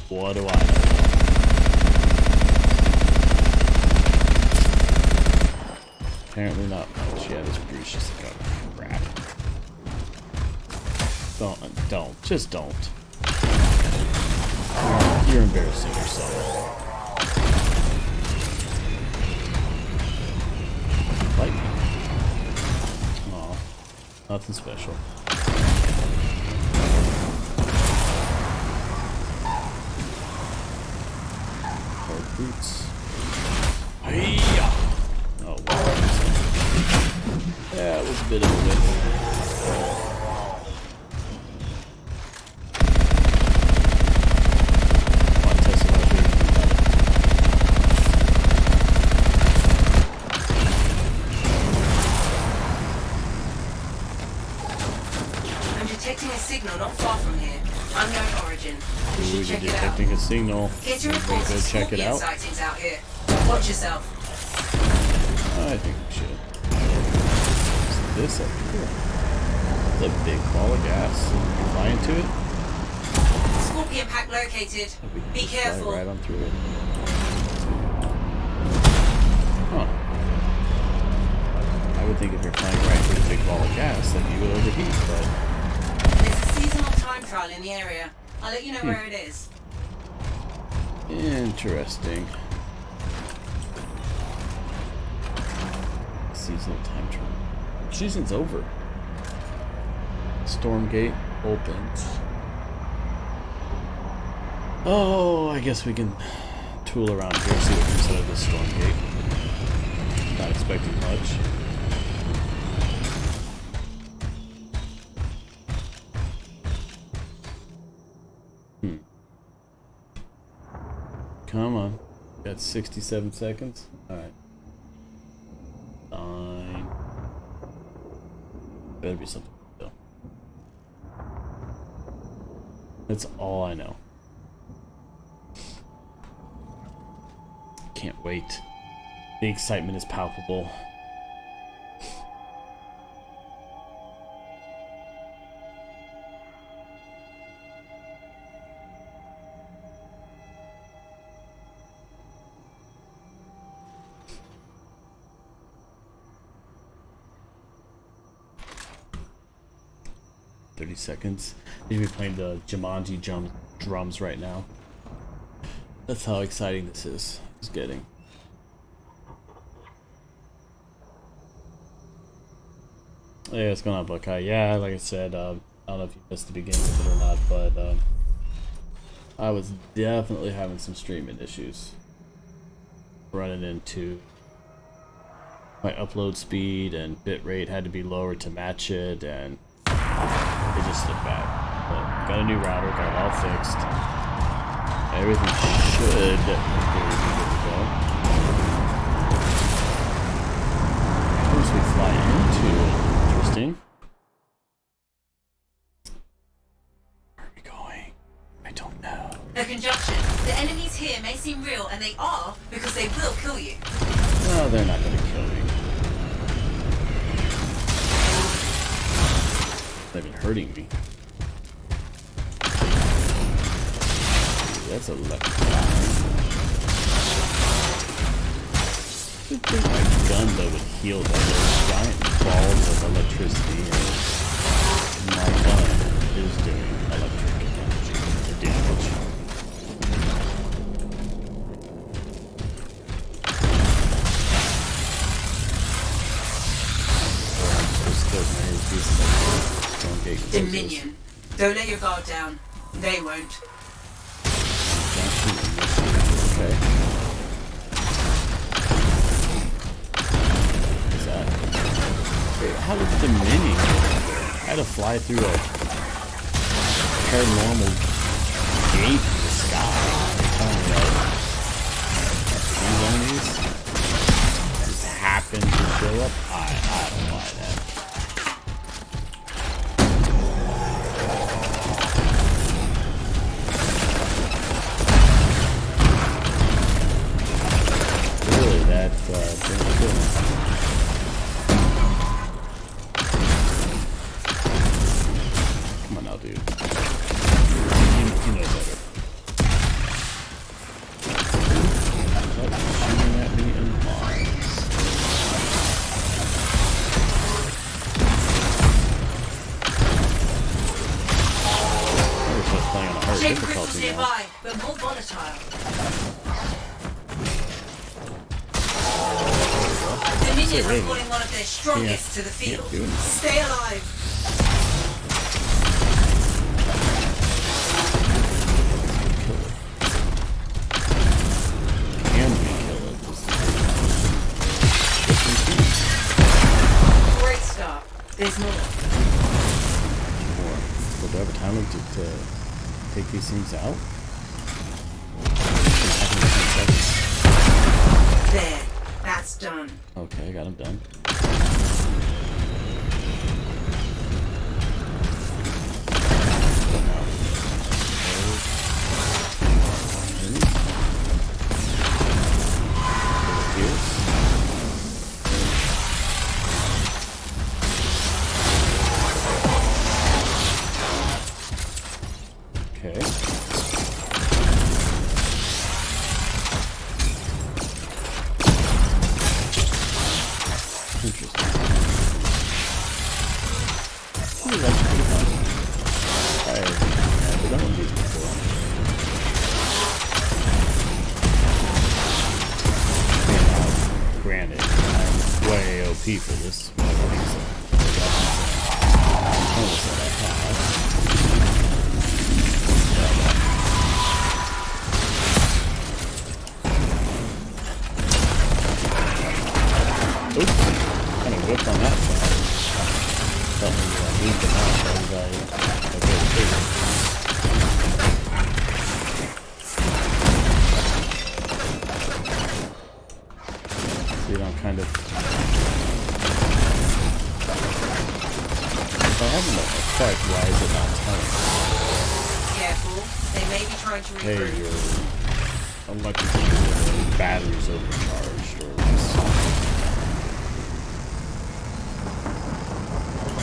Speaker 1: What do I know? Apparently not much. Yeah, this Bruce just like, oh crap. Don't. Just don't. You're embarrassing yourself. Lightning. Aw, nothing special. boots. Hiya! Oh wow. Yeah, it was a bit of a whiff. Come on, Tessa, I'll do it.
Speaker 4: I'm detecting a signal not far from here. Unknown origin. We
Speaker 1: Ooh,
Speaker 4: should
Speaker 1: you're
Speaker 4: check it out.
Speaker 1: detecting a signal.
Speaker 4: Get your
Speaker 1: We
Speaker 4: reports
Speaker 1: go
Speaker 4: of
Speaker 1: check it
Speaker 4: scorpion
Speaker 1: out.
Speaker 4: sightings out here. Watch yourself.
Speaker 1: I think we should. What's this up here? It's a big ball of gas. Can you fly into it?
Speaker 4: Scorpion pack located.
Speaker 1: Oh, we can
Speaker 4: Be
Speaker 1: just fly
Speaker 4: careful.
Speaker 1: right on through it. Huh. I would think if you're flying right through a big ball of gas, that you would overheat, but
Speaker 4: There's a seasonal time trial in the area. I'll let you know where it is.
Speaker 1: interesting. Seasonal time trial. Season's over. Stormgate opens. Oh, I guess we can tool around here, see what comes out of this Stormgate. Not expecting much. Come on. Got 67 seconds. Alright. Fine. Better be something though. That's all I know. Can't wait. The excitement is palpable. Seconds. They should be playing the Jumanji drums right now. That's how exciting this is. It's getting. Hey, what's going on, Buckeye? Yeah, like I said, I don't know if you missed the beginning of it or not, but I was definitely having some streaming issues. Running into my upload speed and bitrate had to be lowered to match it, and it just looked bad. But got a new router, got it all fixed. Everything should be good to go. Once we fly into it, interesting. Where are we going? I don't know.
Speaker 4: A conjunction. The enemies here may seem real, and they are, because they will kill you.
Speaker 1: No, they're not going to kill me. They've been hurting me. Ooh, that's a left. You'd think my gun though would heal those giant balls of electricity, and my gun is doing electric energy damage.
Speaker 4: Dominion. Don't let your guard down. They won't.
Speaker 1: Okay. What's that? Wait, how did the Dominion get up there? I had to fly through a paranormal gate in the sky. You're telling me that these enemies just happened to show up? I don't buy that. Come on now, dude. You know better. Stop shooting at me in bombs. I wish I was playing on a hard
Speaker 4: Chain crystals
Speaker 1: difficulty now.
Speaker 4: nearby, but more volatile. Dominion
Speaker 1: Really?
Speaker 4: reporting one of their strongest to the field.
Speaker 1: do anything.
Speaker 4: Stay alive.
Speaker 1: timer to take these things out?
Speaker 4: There. That's done.
Speaker 1: Okay, I got him done. Okay. Interesting. Ooh, that's pretty fun. I've never done these before. Granted, I'm way OP for this. Almost that I have. Oops, kind of whipped on that side. Felt me leave them out as I okay, see it on kind of. If I have an effect, why is it not telling?
Speaker 4: Careful. They may be trying to
Speaker 1: Hey,
Speaker 4: recruit.
Speaker 1: your electrical battery's overcharged or less.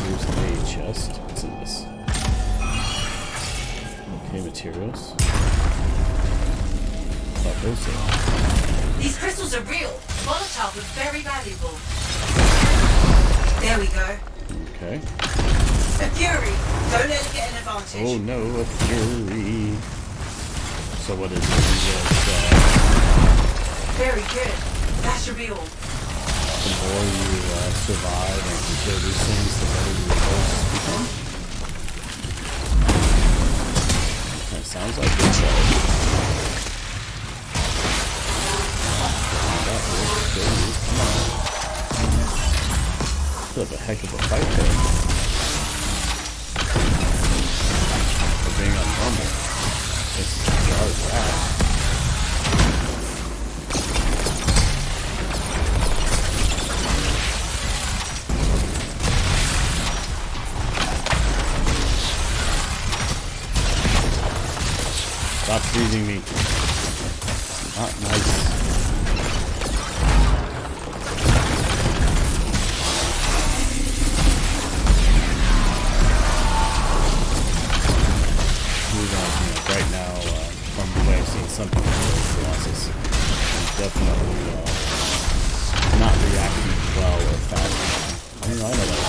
Speaker 1: Here's a chest. What's in this? Okay, materials. What those are?
Speaker 4: These crystals are real. Volatile, but very valuable. There we go.
Speaker 1: Okay.
Speaker 4: A fury. Don't let it get an advantage.
Speaker 1: Oh no, a fury. So what is it?
Speaker 4: Very good. That's your real.
Speaker 1: The more you survive and kill these things, the better your results become. That sounds like it's Bit of a heck of a fight there. For being on normal. It's charged that. Stop freezing me. Not nice. Right now, from the way I've seen some people play Colossus, he's definitely not reacting well or fast. I mean, I know that.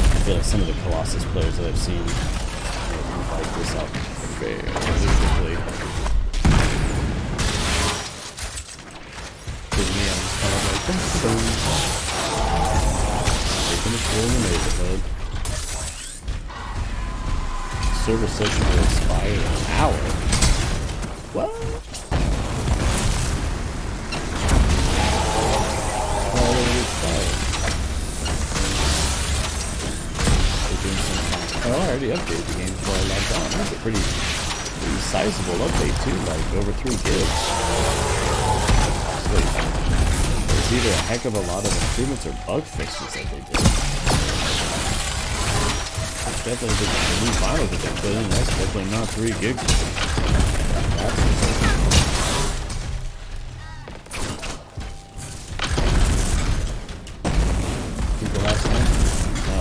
Speaker 1: I feel like some of the Colossus players that I've seen can fight this out fairly quickly. Because me, I'm just kind of like, boom, boom, taking a tour in the neighborhood. Service station will expire in an hour. What? Oh, it expired. Oh, I already updated the game before I logged on. That's a pretty sizable update too, like over 3 gigs. So it's either a heck of a lot of improvements or bug fixes that they did. Definitely the new vinyl that they put in. That's definitely not 3 gigs. That's think the last one? No,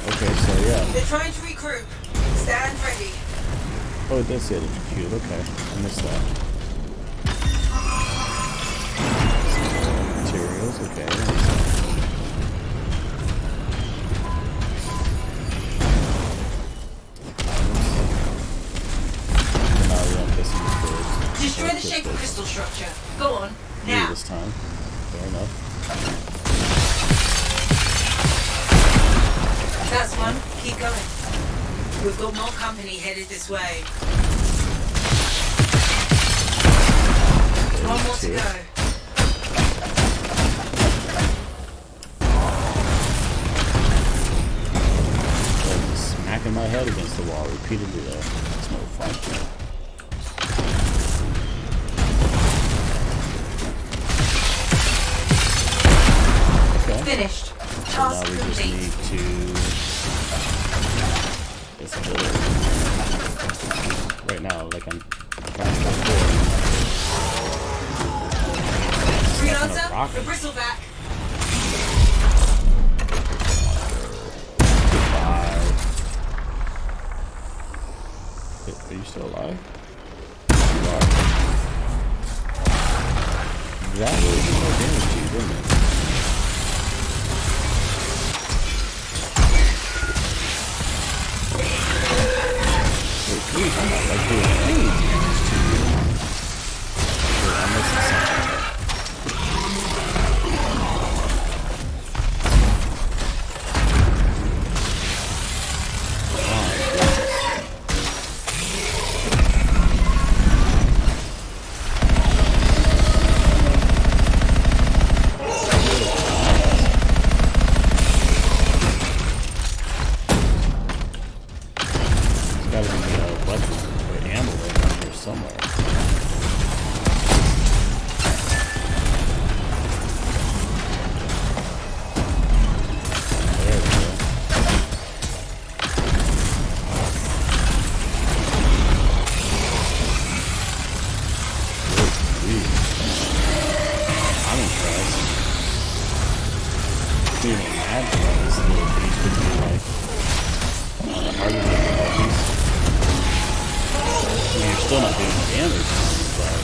Speaker 1: okay, so yeah.
Speaker 4: They're trying to recruit. Stand ready.
Speaker 1: Oh, it does say electrocute. Okay, I missed that. Materials, okay.
Speaker 4: Destroy the shape of crystal structure. Go on. Now.
Speaker 1: This time. Fair enough.
Speaker 4: That's one. Keep going. We've got more company headed this way. One more to go.
Speaker 1: wall repeatedly though. It's no fun. Okay.
Speaker 4: Finished.
Speaker 1: So
Speaker 4: Task
Speaker 1: now we just
Speaker 4: complete.
Speaker 1: need to it's right now, like I'm trying to go forward.
Speaker 4: Freelancer, the bristleback.
Speaker 1: Goodbye. Are you still alive? You are. That really did no damage to you, didn't it? Wait, please, I'm not like doing any damage to you. Wait, I'm missing something. Gotta be a weapon or ammo around here somewhere. There we go. Good grief. I'm impressed. Being a mad about this little beast could be like harder than the heavies. I mean, you're still not doing damage, but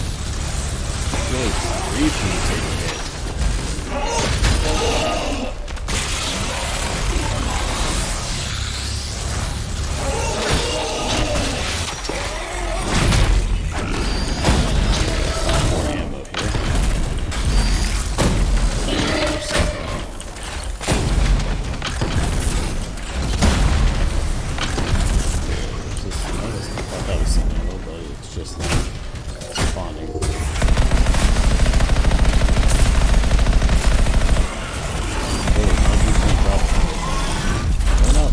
Speaker 1: good grief when you take a hit. More ammo here. I thought that was something, but it's just spawning. Going up.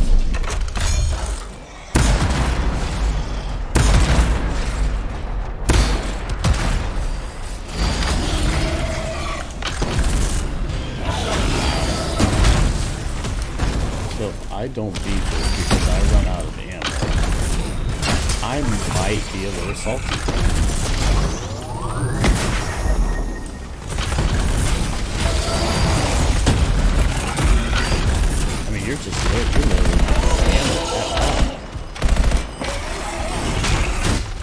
Speaker 1: So if I don't beat this because I run out of ammo, I might be a little salty. I mean, you're literally not ammo at all.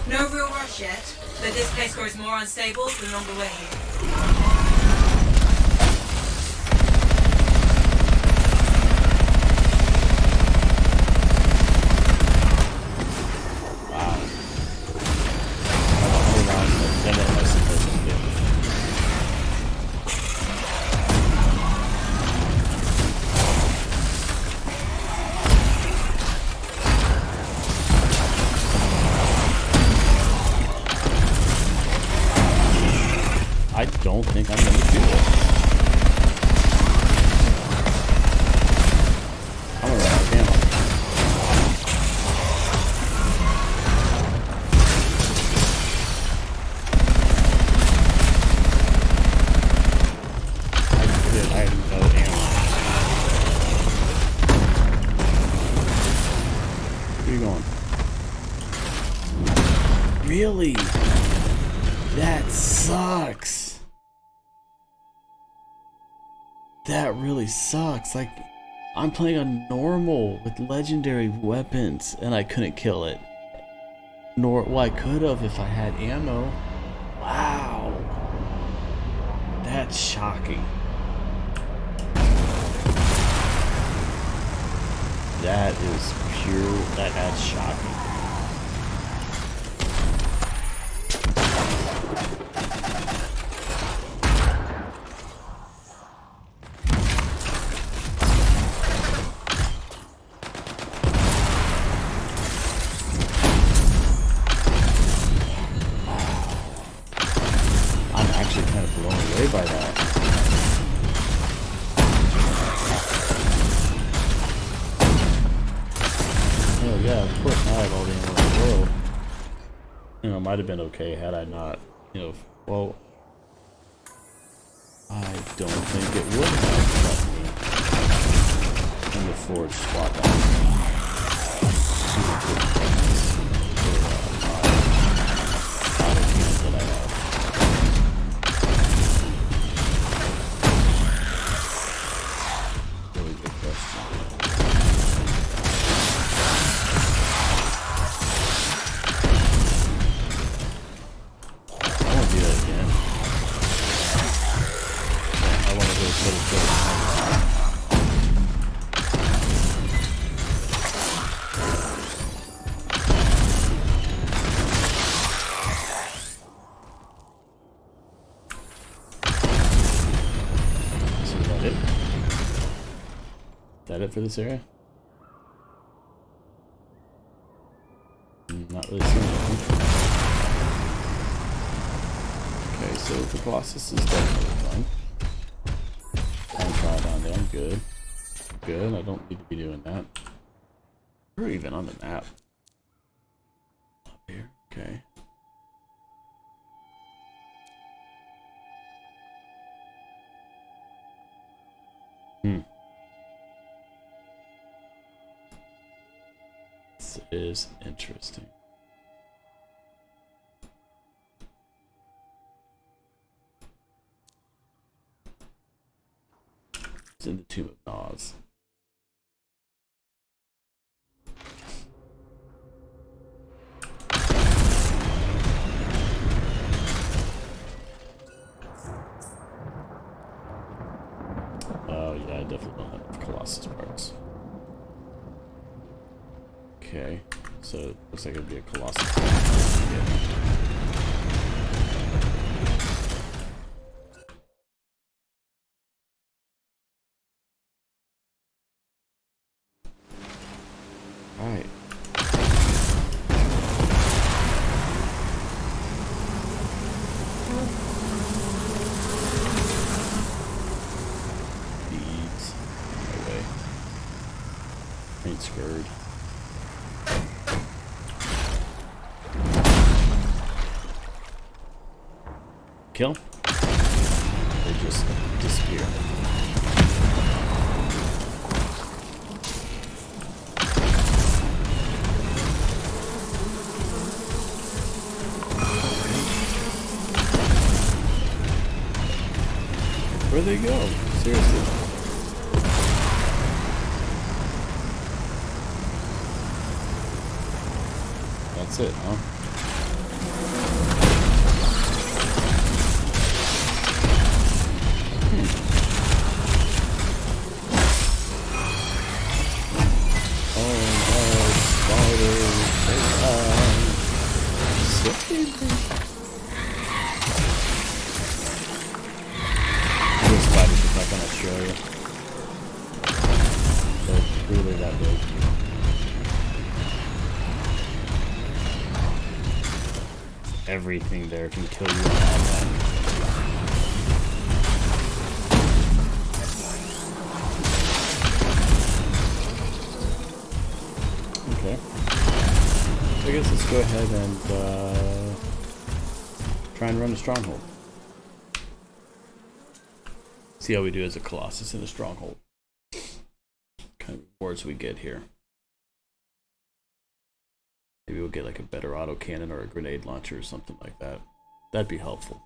Speaker 4: No real rush yet, but this place grows more unstable the longer we're here.
Speaker 1: Wow. How many rounds of limit am I supposed to get? I don't think I'm going to do it. I'm going to run out of ammo. I have no ammo. Where are you going? Really? That sucks. That really sucks. Like, I'm playing on normal with legendary weapons and I couldn't kill it. Well, I could have if I had ammo. Wow. That's shocking. That is pure. That's shocking. I'm actually kind of blown away by that. Hell yeah, of course. I You know, it might have been okay had I not, you know, well, I don't think it would have let me in the forge swap out. Auto cans that I have. Really good question. I want to do that again. I want to go put it there. So is that it? Is that it for this area? Not really seeing anything. Okay, so the Colossus is definitely fun. Time trial down there, I'm good. Good, I don't need to be doing that. We're even on the map. Up here, okay. This is interesting. It's in the Tomb of Nas. Oh yeah, I definitely don't have enough Colossus parts. Okay, so looks like it'd be a Colossus. Yeah. Alright. Beads. No way. Ain't scared. Kill? They just disappear. Where'd they go? Seriously. That's it, huh? Everything there can kill you in that. Okay. So I guess let's go ahead and try and run a stronghold. See how we do as a Colossus in a stronghold. What kind of rewards we get here. Maybe we'll get like a better autocannon or a grenade launcher or something like that. That'd be helpful.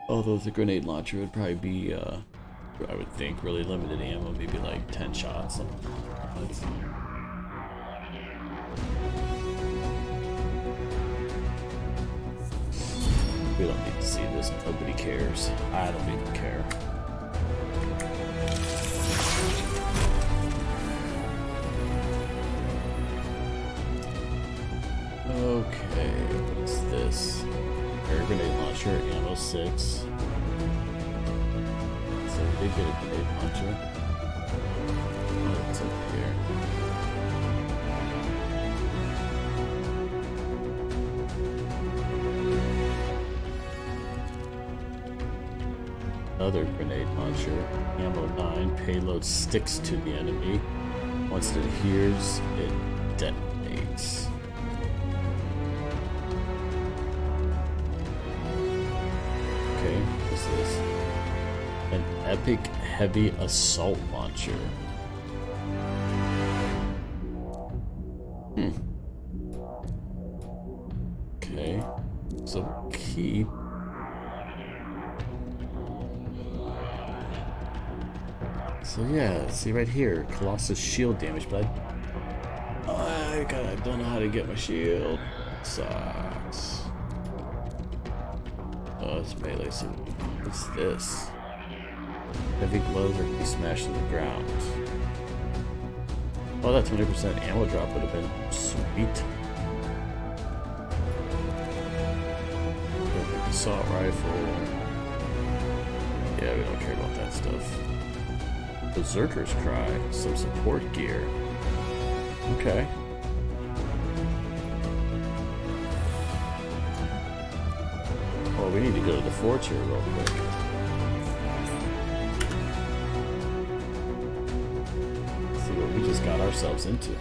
Speaker 1: Although the grenade launcher would probably be, I would think, really limited ammo, maybe like 10 shots. We don't need to see this. Nobody cares. I don't even care. Okay, what is this? Air grenade launcher, ammo 6. So we did get a grenade launcher. What's up here? Another grenade launcher, ammo 9, payload sticks to the enemy. Once it adheres, it detonates. Okay, what's this? An epic heavy assault launcher. Okay, so keep. So yeah, see right here, Colossus shield damage, but I don't know how to get my shield. Sucks. Oh, it's melee, so what's this? Heavy gloves are can be smashed to the ground. Oh, that 20% ammo drop would have been sweet. Assault rifle. Yeah, we don't care about that stuff. Berserker's Cry, some support gear. Okay. Oh, we need to go to the forge here real quick. See what we just got ourselves into.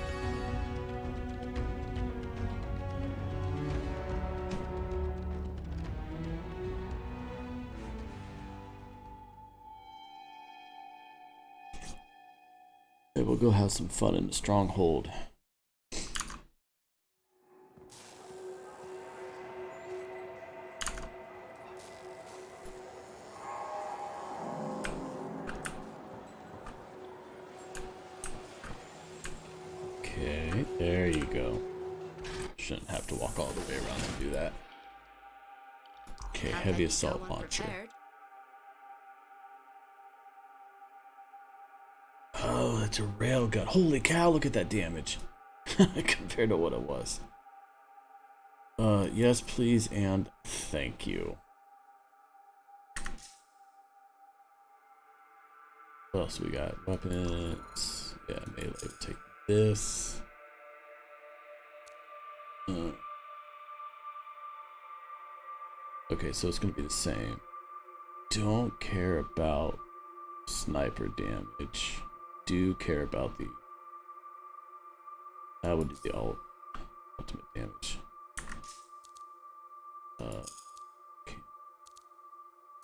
Speaker 1: Hey, we'll go have some fun in the stronghold. Okay, there you go. Shouldn't have to walk all the way around to do that. Okay,
Speaker 2: Can't
Speaker 1: heavy
Speaker 2: let you go
Speaker 1: assault launcher.
Speaker 2: unprepared.
Speaker 1: Oh, it's a railgun. Holy cow, look at that damage. Compared to what it was. Yes, please, and thank you. What else we got? Weapons. Yeah, melee. We'll take this. Okay, so it's going to be the same. Don't care about sniper damage. Do care about the... I would do the ultimate damage.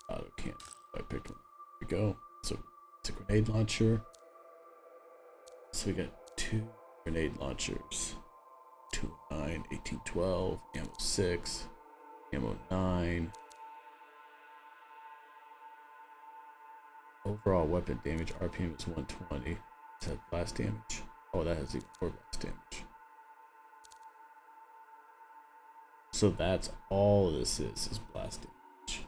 Speaker 1: Auto can't. I picked one. Here we go. So it's a grenade launcher. So we got 2 grenade launchers. 209, 1812, ammo 6, ammo 9. Overall weapon damage RPM is 120. Does that blast damage? Oh, that has even more blast damage. So that's all this is blast damage.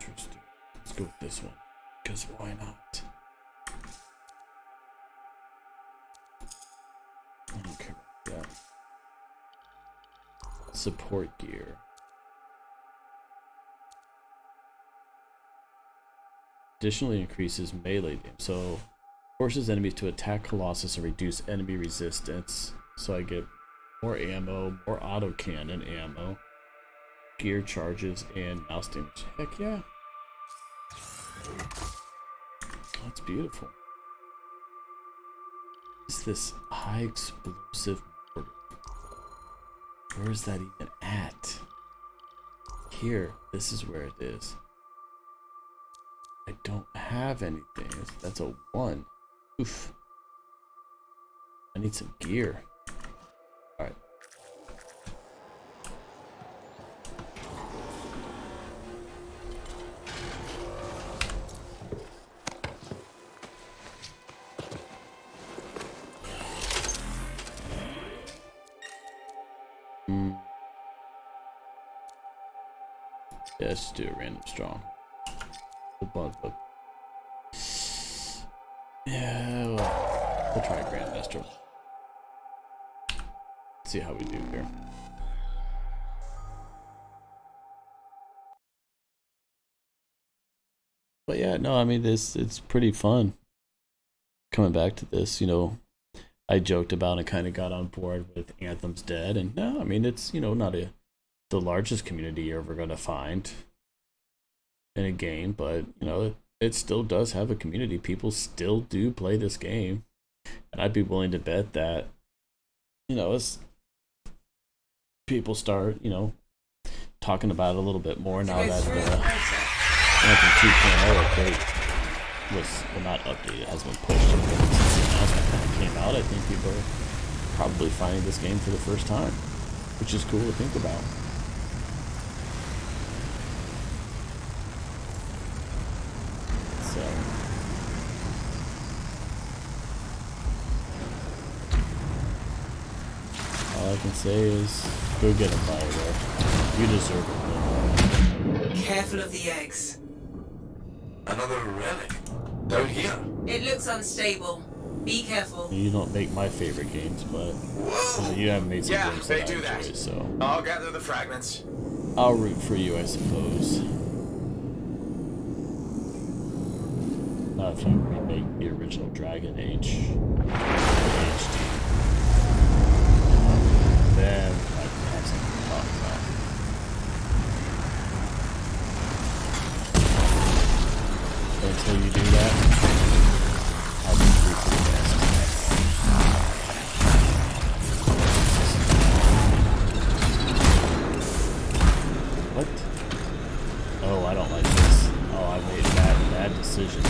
Speaker 1: Interesting. Let's go with this one. Because why not? I don't care about that. Support gear. Additionally increases melee damage. So forces enemies to attack Colossus and reduce enemy resistance. So I get more ammo, more autocannon ammo, gear charges, and mouse damage. Heck yeah. That's beautiful. What is this high explosive mortar? Where is that even at? Here, this is where it is. I don't have anything. That's a 1. Oof. I need some gear. Alright. Yeah, let's just do a random strong. Yeah, we'll try Grandmaster. See how we do here. But yeah, no, I mean it's pretty fun coming back to this. You know, I joked about and kind of got on board with Anthem's Dead, and no, I mean it's not the largest community you're ever gonna find in a game, but it still does have a community. People still do play this game, and I'd be willing to bet that, as people start, talking about it a little bit more now that the Anthem 2.0 update not updated, it hasn't been pushed. But since the announcement kind of came out, I think people are probably finding this game for the first time, which is cool to think about. So, all I can say is, go get them, Bioware. You deserve it.
Speaker 4: Careful of the eggs.
Speaker 3: Another relic. Down here.
Speaker 4: It looks unstable. Be careful.
Speaker 1: You don't make my favorite games, but you haven't made some games that I enjoy, so
Speaker 3: I'll gather the fragments.
Speaker 1: I'll root for you, I suppose. Not if you remake the original Dragon Age HD. Then I can have something to talk about. But until you do that, I'll be free for the best. What? Oh, I don't like this. Oh, I made a bad decision.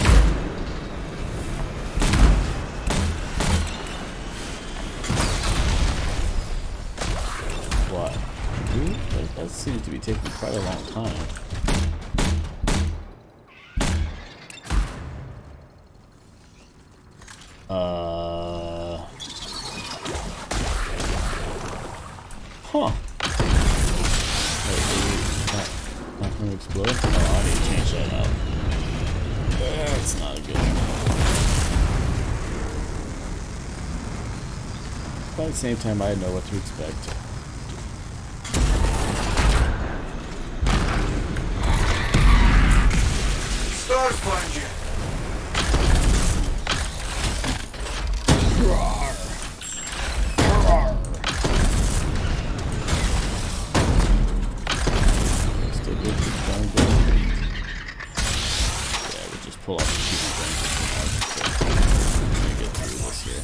Speaker 1: What? That seems to be taking quite a long time. Huh. Wait, not gonna explode? Oh, I need to change that out. That's not good. But at the same time, I know what to expect.
Speaker 3: Stars find you.
Speaker 1: Still good for the darn good. Yeah, we just pull off the cheapy thing. Let me get through this here.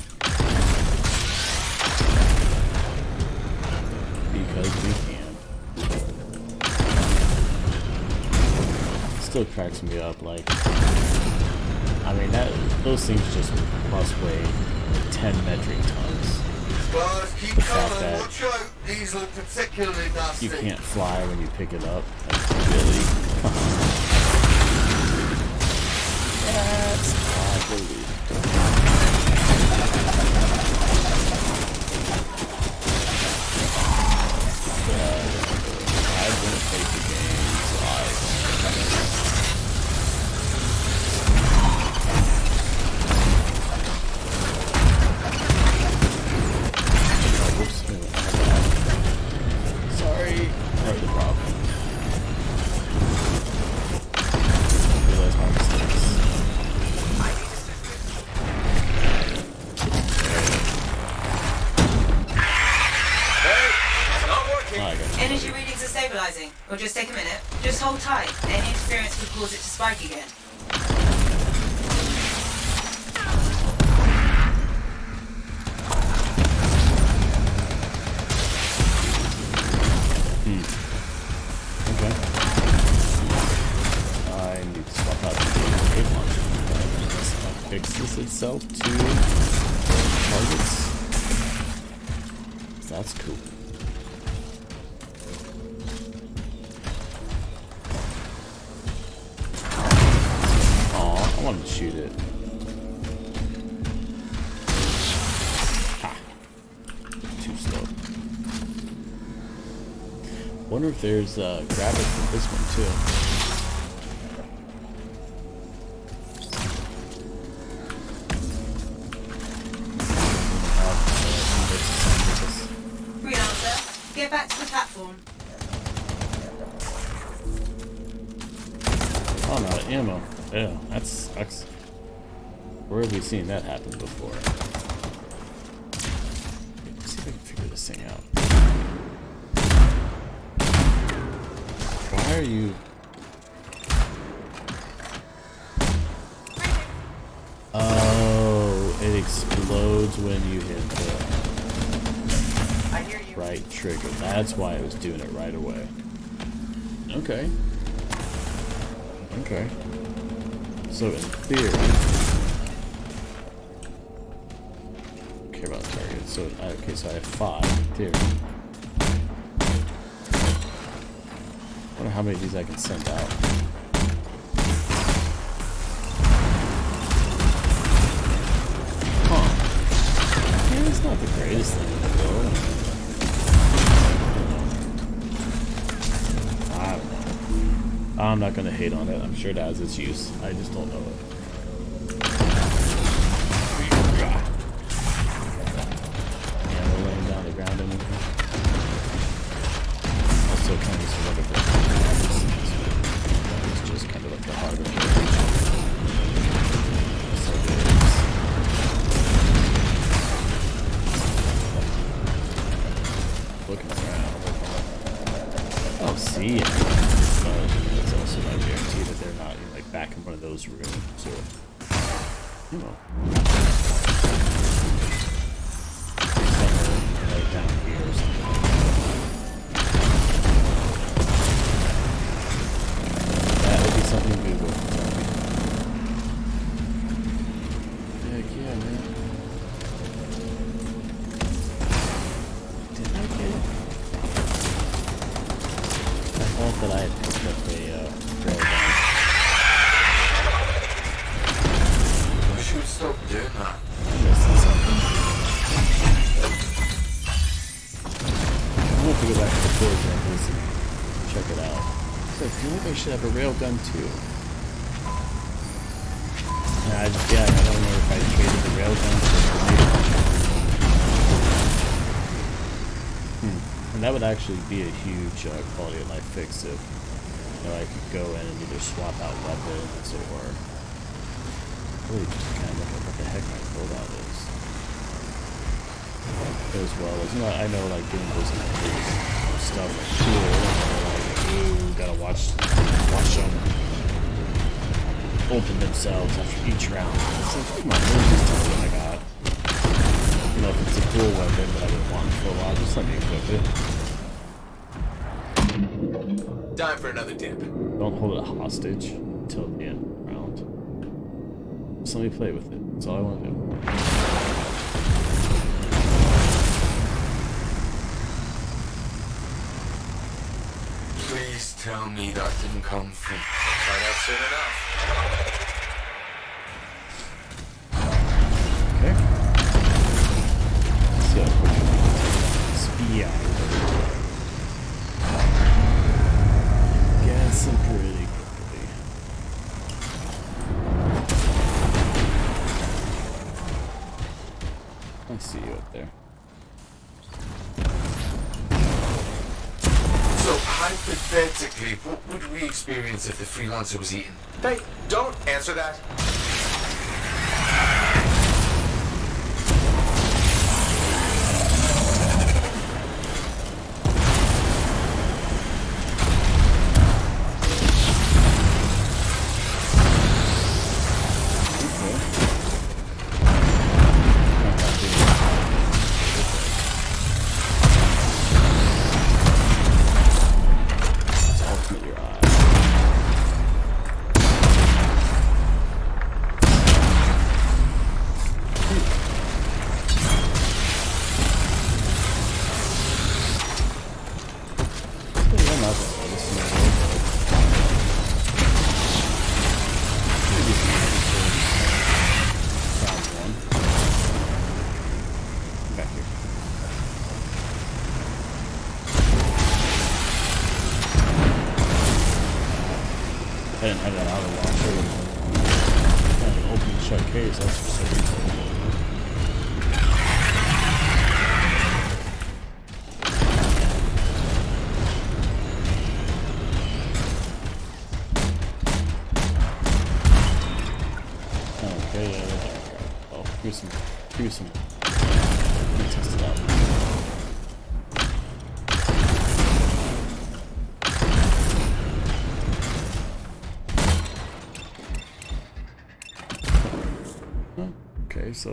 Speaker 1: Because we can. Still cracks me up, like, I mean, those things just must weigh 10 metric tons.
Speaker 3: Stars keep
Speaker 1: The fact
Speaker 3: coming.
Speaker 1: that
Speaker 3: Watch out. These look particularly nasty.
Speaker 1: you can't fly when you pick it up, like, really? Come on. That's unbelievable. I've been played the game, so whoops. Sorry. Part of the problem. Realize my mistakes.
Speaker 3: Hey, it's not working.
Speaker 1: Oh, I got you.
Speaker 4: Energy readings are stabilizing. It'll just take a minute. Just hold tight. Any interference could cause it to spike again.
Speaker 1: Okay. I need to swap out the grenade launcher. Unless it fixes itself to targets. That's cool. Aw, I wanted to shoot it. Ha! Too slow. Wonder if there's graphics for this one too.
Speaker 4: Freelancer, get back to the platform.
Speaker 1: Oh, no, ammo. Ew, that sucks. Where have we seen that happen before? Let's see if I can figure this thing out. Why are you... explodes when you hit
Speaker 2: I hear you.
Speaker 1: the right trigger. That's why it was doing it right away. Okay. Okay. So in theory, care about target. So okay, so I have 5 in theory. I wonder how many of these I can send out. Huh. Yeah, it's not the greatest thing in the world. I don't know. I'm not gonna hate on it. I'm sure it has its use. I just don't know it. Yeah, we're laying down the ground and everything. Also, kind of some other things. It's just kind of like the heart of it. So it's looking around. Oh, see, it's also not guaranteed that they're not like back in one of those rooms or you know. Somewhere like down here or something. That would be something to Google. Heck yeah, man. Did I get it? I thought that I had picked up a railgun.
Speaker 3: We should stop doing that.
Speaker 1: Missing something? I'm gonna have to go back to the forge and listen. Check it out. So I feel like I should have a railgun too. Nah, I don't know if I traded the railgun for the grenade. And that would actually be a huge quality of life fix if I could go in and either swap out weapons or really just kind of look at what the heck my loadout is. As well as, I know like doing those stuff like cool, like, ooh, gotta watch them open themselves after each round. It's like, come on, just tell me what I got. If it's a cool weapon that I've been wanting for a while, just let me equip it.
Speaker 3: Time for another dip.
Speaker 1: Don't hold it hostage until the end of the round. Just let me play with it. That's all I want to do.
Speaker 3: Please tell me that didn't come from... Find out soon enough.
Speaker 1: Okay. Let's see how quick I can speed out. Guessing pretty quickly. I see you up there.
Speaker 3: So, hypothetically, what would we experience if the freelancer was eaten? Hey, don't answer that.
Speaker 1: I didn't have that auto launcher. Kind of an open shut case, that's for certain. Okay, yeah, there we go. Oh, here's some. Let me test it out. Okay, so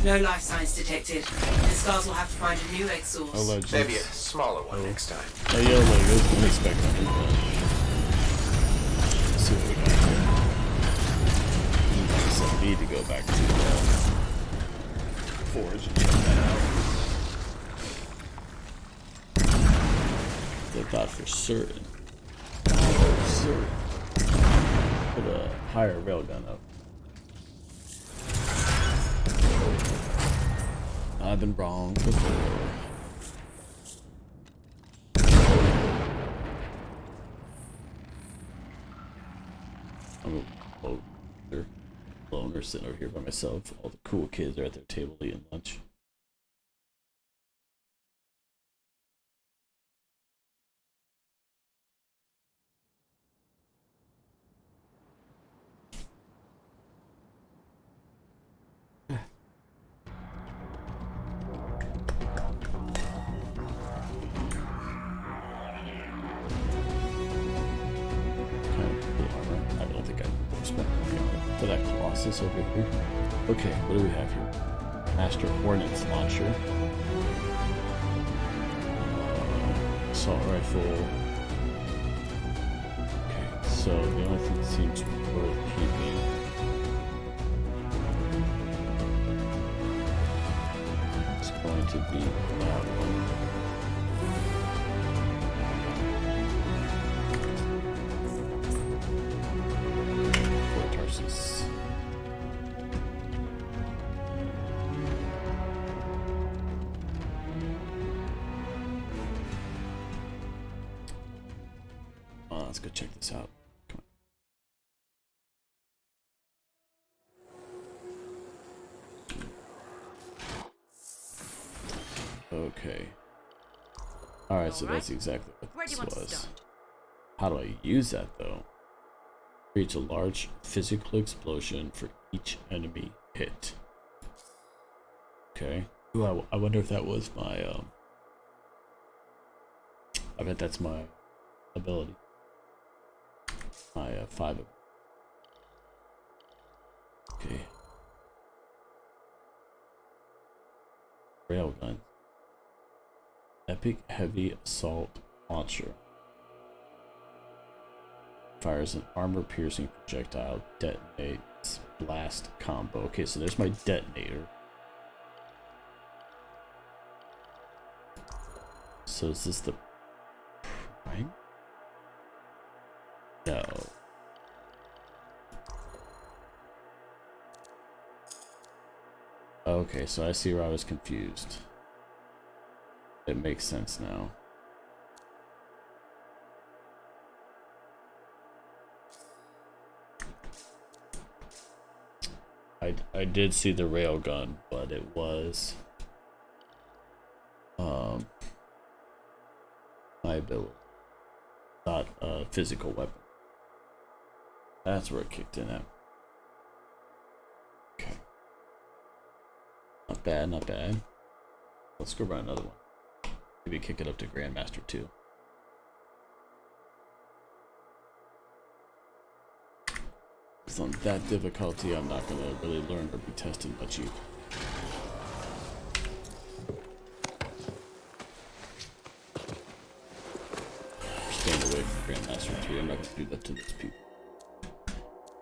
Speaker 4: No life signs detected. The stars will have to find a new egg source.
Speaker 1: Oh, legends.
Speaker 3: Maybe a smaller one next time.
Speaker 1: Hey, yo, Legos. Didn't expect nothing, but let's see what we got here. Like I said, I need to go back to Forge and check that out. I thought for certain. Put a higher railgun up. I've been wrong before. I'm a loner sitting over here by myself. All the cool kids are at their table eating lunch. I don't think I expect for that Colossus over here. Okay, what do we have here? Master Hornets launcher. Assault rifle. Okay, so the only thing that seems worth keeping is going to be that one. Let's go check this out. Come on. Okay. Alright, so that's exactly what this was. How do I use that though? Creates a large physical explosion for each enemy hit. Okay. Ooh, I wonder if that was my I bet that's my ability. My 5. Okay. Railgun. Epic heavy assault launcher. Fires an armor-piercing projectile. Detonates blast combo. Okay, so there's my detonator. So is this the prime? No. Okay, so I see where I was confused. It makes sense now. I did see the railgun, but it was my ability, not a physical weapon. That's where it kicked in at. Okay. Not bad, not bad. Let's go run another one. Maybe kick it up to Grandmaster 2. Because on that difficulty, I'm not going to really learn or be tested much either. Staying away from Grandmaster 3. I'm not going to do that to those people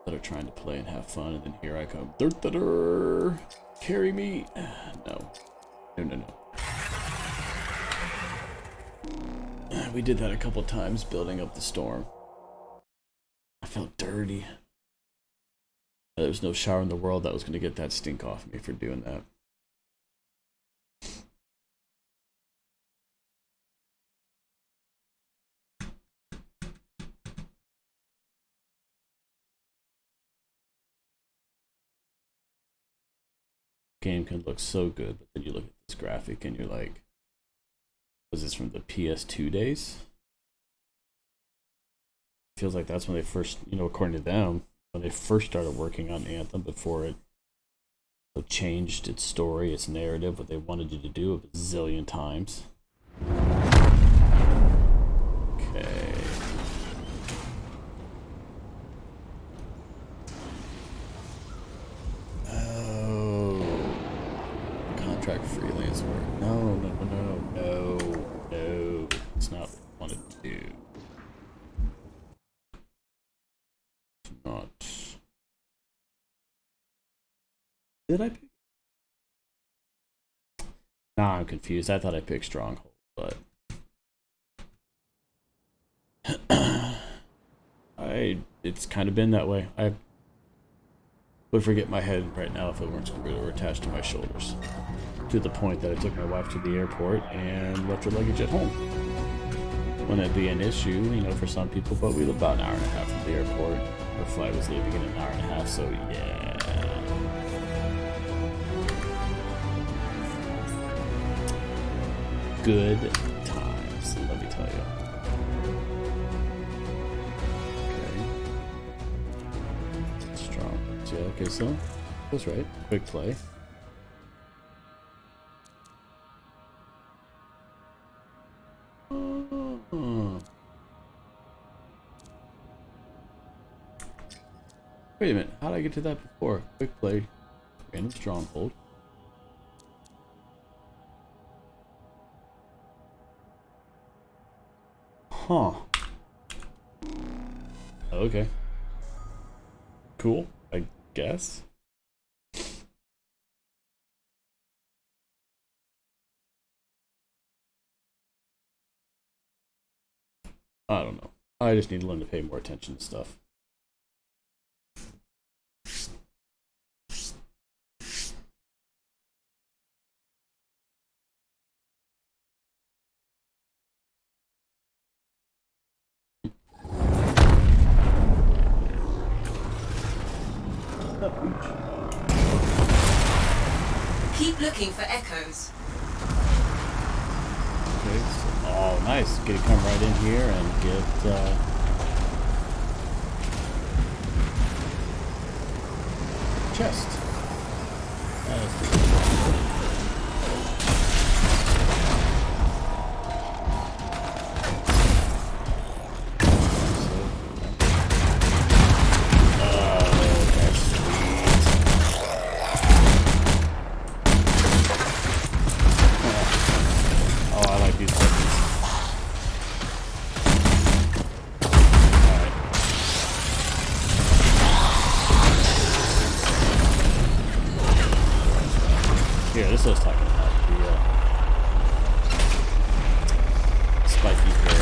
Speaker 1: that are trying to play and have fun, and then here I come. Carry me. No. No. We did that a couple times building up the storm. I felt dirty. There was no shower in the world that was going to get that stink off me for doing that. Game can look so good, but then you look at this graphic and you're like, was this from the PS2 days? Feels like that's when they first, according to them, when they first started working on Anthem before it changed its story, its narrative, what they wanted you to do a zillion times. Okay. not. Did I pick? Nah, I'm confused. I thought I picked Stronghold, but it's kind of been that way. I would forget my head right now if it weren't screwed or attached to my shoulders. To the point that I took my wife to the airport and left her luggage at home. Wouldn't it be an issue, you know, for some people, but we live about an hour and a half from the airport. Our flight was leaving in an hour and a half, so yeah. Good times, let me tell you. Okay. Strong. Yeah, okay, so that's right. Quick play. Wait a minute, how did I get to that before? Quick play, random stronghold. Huh. Okay. Cool, I guess. I don't know. I just need to learn to pay more attention to stuff.
Speaker 4: Keep looking for echoes.
Speaker 1: Okay, so, oh, nice. Get to come right in here and get chest. Here, this is what I was talking about. The spiky hair.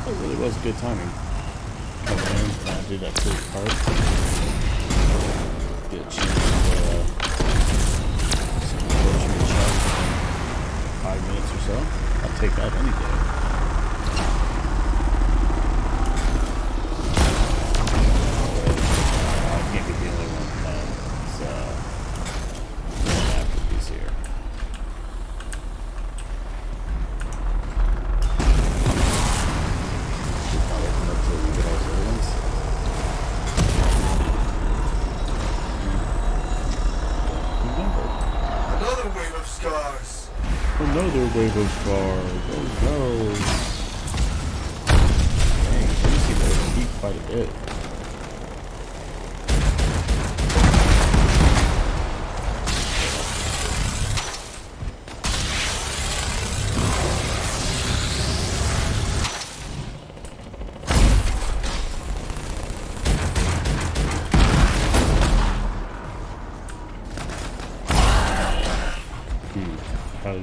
Speaker 1: That really was good timing. Come in and do that pretty part. Get a chance to some grocery check in 5 minutes or so. I'll take that any day. I can't be the only one that's going after these here. I'll open up till we get all the other ones. Remember.
Speaker 3: Another wave of scars.
Speaker 1: Another wave of scars. Oh no. Dang, these seem to keep quite a bit. How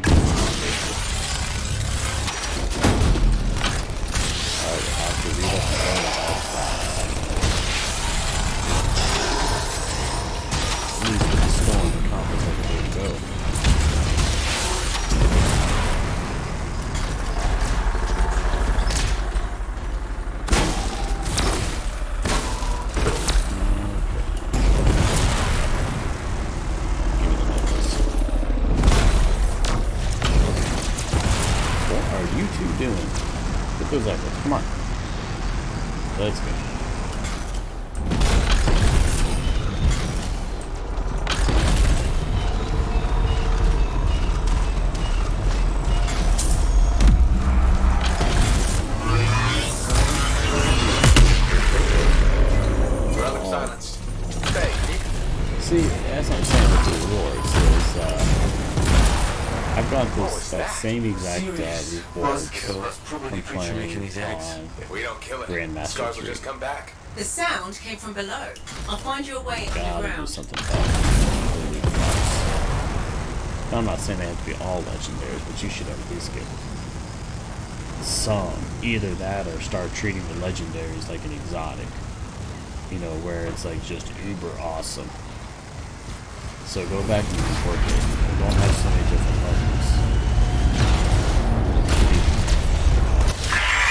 Speaker 1: did you doing? Get those echoes. Come on. Let's go.
Speaker 3: Relic silenced. Stay.
Speaker 1: See, that's what I'm saying with the rewards. I've got that same exact reward from playing on
Speaker 3: If we don't kill it,
Speaker 1: Grandmaster
Speaker 3: scars will
Speaker 1: 3.
Speaker 3: just come back.
Speaker 4: The sound came from below. I'll find you a way
Speaker 1: Gotta do
Speaker 4: underground.
Speaker 1: something about it. I'm not saying they have to be all legendaries, but you should at least get some. Either that or start treating the legendaries like an exotic. You know, where it's like just uber awesome. So go back and report it. We don't have so many different levels.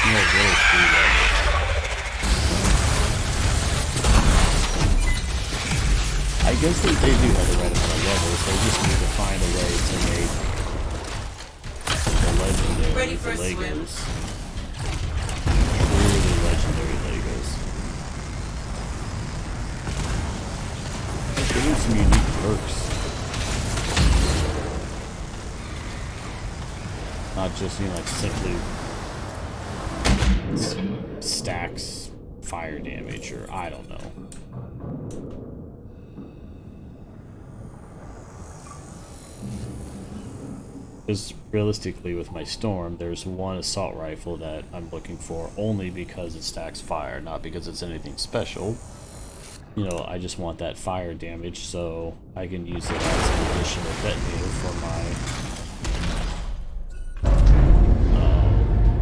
Speaker 1: You know, really 3 levels. I guess they do have the right amount of levels. They just need to find a way to make the legendary
Speaker 4: Ready for a swim?
Speaker 1: Legos truly legendary Legos. Give them some unique perks. Not just, you know, like simply stacks fire damage, or I don't know. Because realistically with my Storm, there's one assault rifle that I'm looking for only because it stacks fire, not because it's anything special. You know, I just want that fire damage so I can use it as an additional detonator for my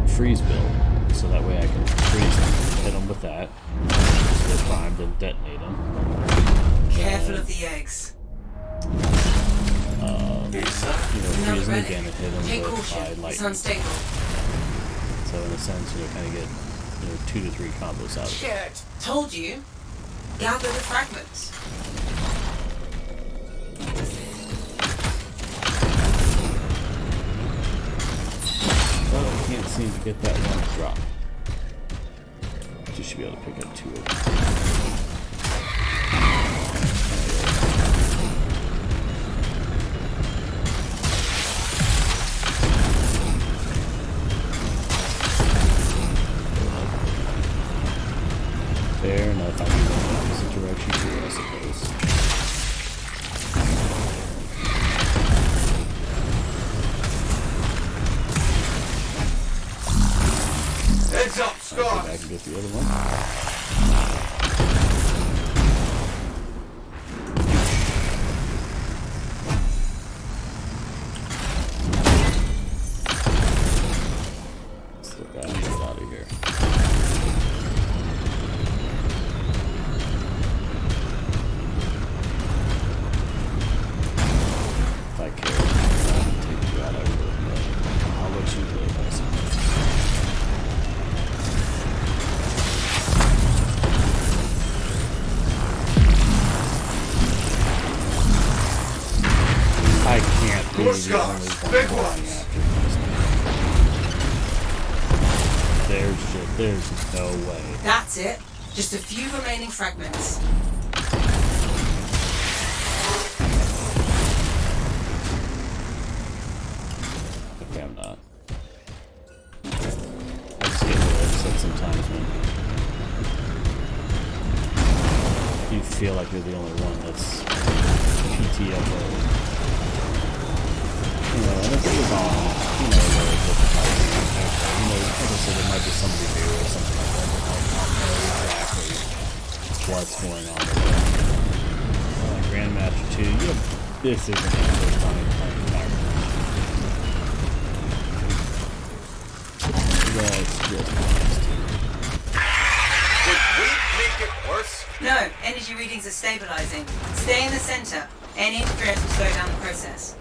Speaker 1: freeze build. So that way I can freeze them, hit them with that, so they're primed, and detonate them.
Speaker 4: Careful of the eggs.
Speaker 1: You know, freeze them again and hit them
Speaker 4: Take
Speaker 1: with
Speaker 4: caution.
Speaker 1: by
Speaker 4: It's
Speaker 1: lightning.
Speaker 4: unstable.
Speaker 1: So in a sense, you know, kind of get 2 to 3 combos out of it.
Speaker 3: Shit!
Speaker 4: Told you. Gather the fragments.
Speaker 1: Well, I can't seem to get that one to drop. You should be able to pick up 2 of them. Fair enough, I can go in the opposite direction too, I suppose.
Speaker 3: Heads up,
Speaker 1: Go
Speaker 3: Scar!
Speaker 1: back and get the other one. Let's look out and get out of here. If I care, I'll take you out, I would, but I'll let you live, I suppose. I can't be the only one
Speaker 3: Big
Speaker 1: going
Speaker 3: ones.
Speaker 1: after these. There's no way.
Speaker 4: That's it. Just a few remaining fragments.
Speaker 1: Okay, I'm not. I just get really upset sometimes when you feel like you're the only one that's PTFO. You know, and if it was on, you know, the difficulty, okay, you know, like I said, it might be somebody new or something like that, but I'll know exactly what's going on with it. Grandmaster 2, you know, this isn't the first time you're playing Fire. Let's just be honest here.
Speaker 3: Did we make it worse?
Speaker 4: No, energy readings are stabilizing. Stay in the center. Any interference will slow down the process.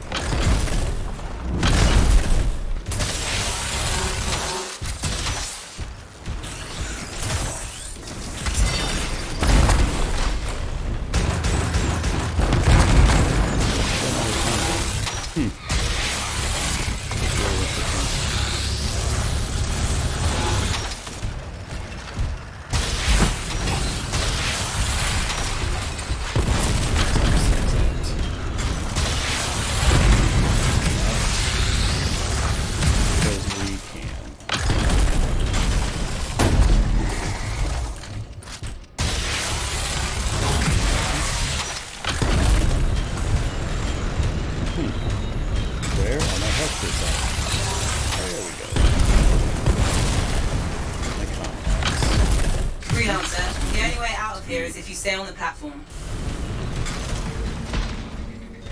Speaker 4: Stay on the platform.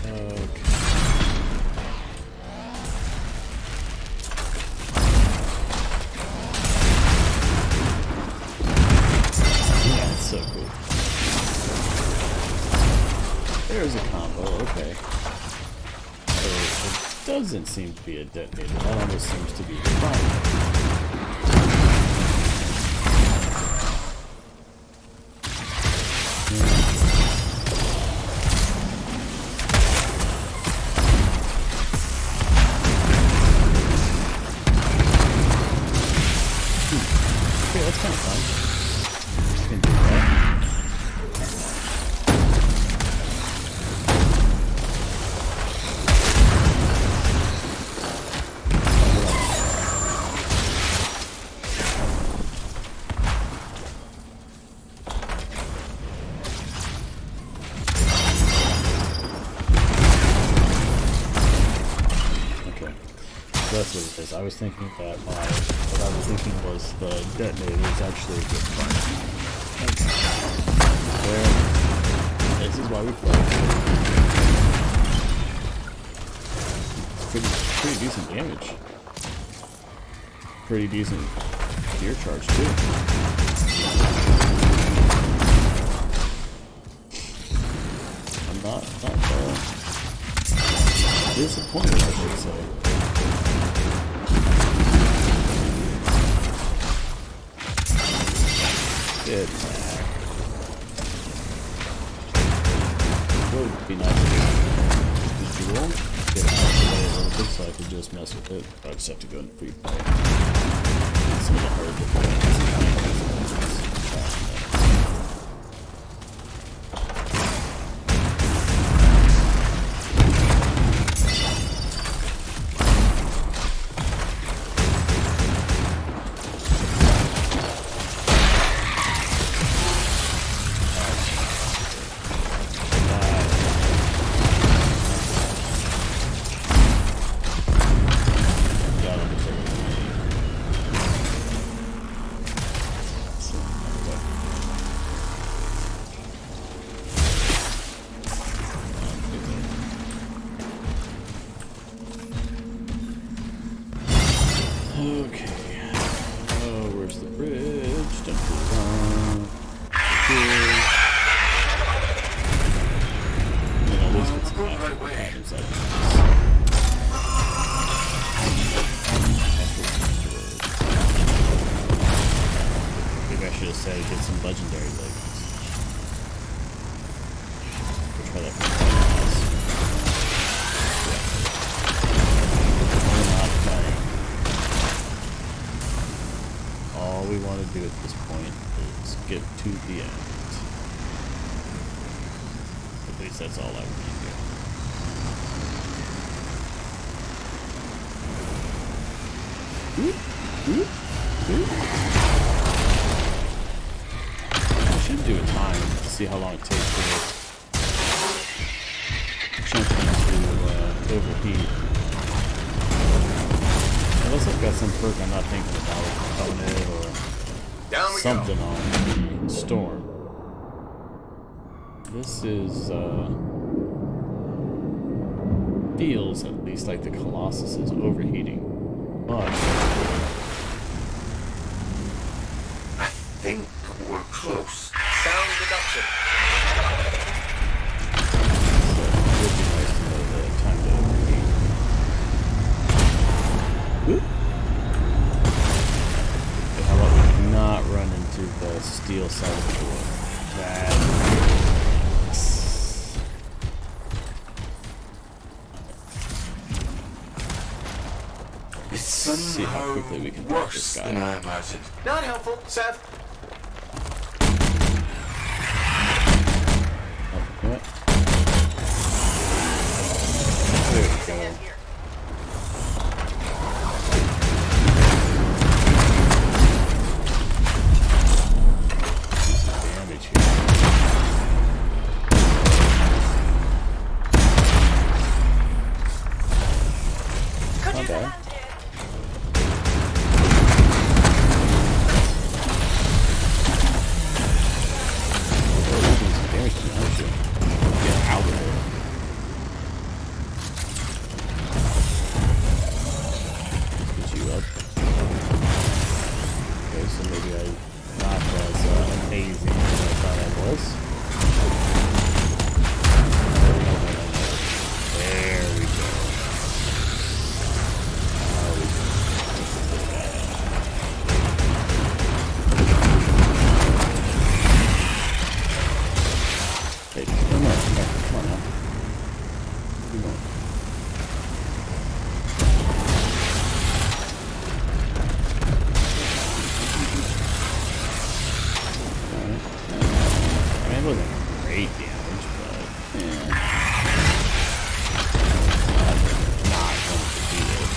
Speaker 1: Okay. Yeah, it's so cool. There's a combo, okay. So it doesn't seem to be a detonator. That almost seems to be the primary. Okay, that's kind of fun. Can do that. Okay, so that's what it is. I was thinking that what I was thinking was the detonator is actually a good fun. Okay. Well, this is why we play. It's pretty decent damage. Pretty decent gear charge too. I'm not disappointed, I should say. Good back. It would be nice to do the duel. Get out of the way a little bit so I can just mess with it. I just have to go into free play. Some of the hard deployments. Okay. Oh, where's the bridge? Dun, dun, dun. Here. At least get some actual patterns out of this. Maybe I should have said get some legendary leggings. We'll try that for all we want to do at this point is get to the end. At least that's all I want to do. I should do a time to see how long it takes for the champion to overheat. Unless I've got some perk I'm not thinking about, component or something on the storm. This is, feels at least like the Colossus is overheating. But
Speaker 3: I think we're close. Sound deduction.
Speaker 1: it would be nice to know the time to overheat. Whoop. Okay, how about we not run into the steel side of the door? That. Let's see how quickly we can break this guy.
Speaker 3: Than I imagined. Not helpful, Seth.
Speaker 1: Okay. There we go. Some damage here. Not bad. Get out of there. Let's get you up. Okay, so maybe I'm not as amazing as I thought I was. There we go. Now we go. Hey, come on now. Keep going. I mean, it wasn't great damage, but yeah. Not going to beat it.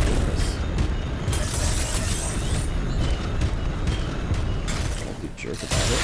Speaker 1: Goodness. Don't be a jerk about it.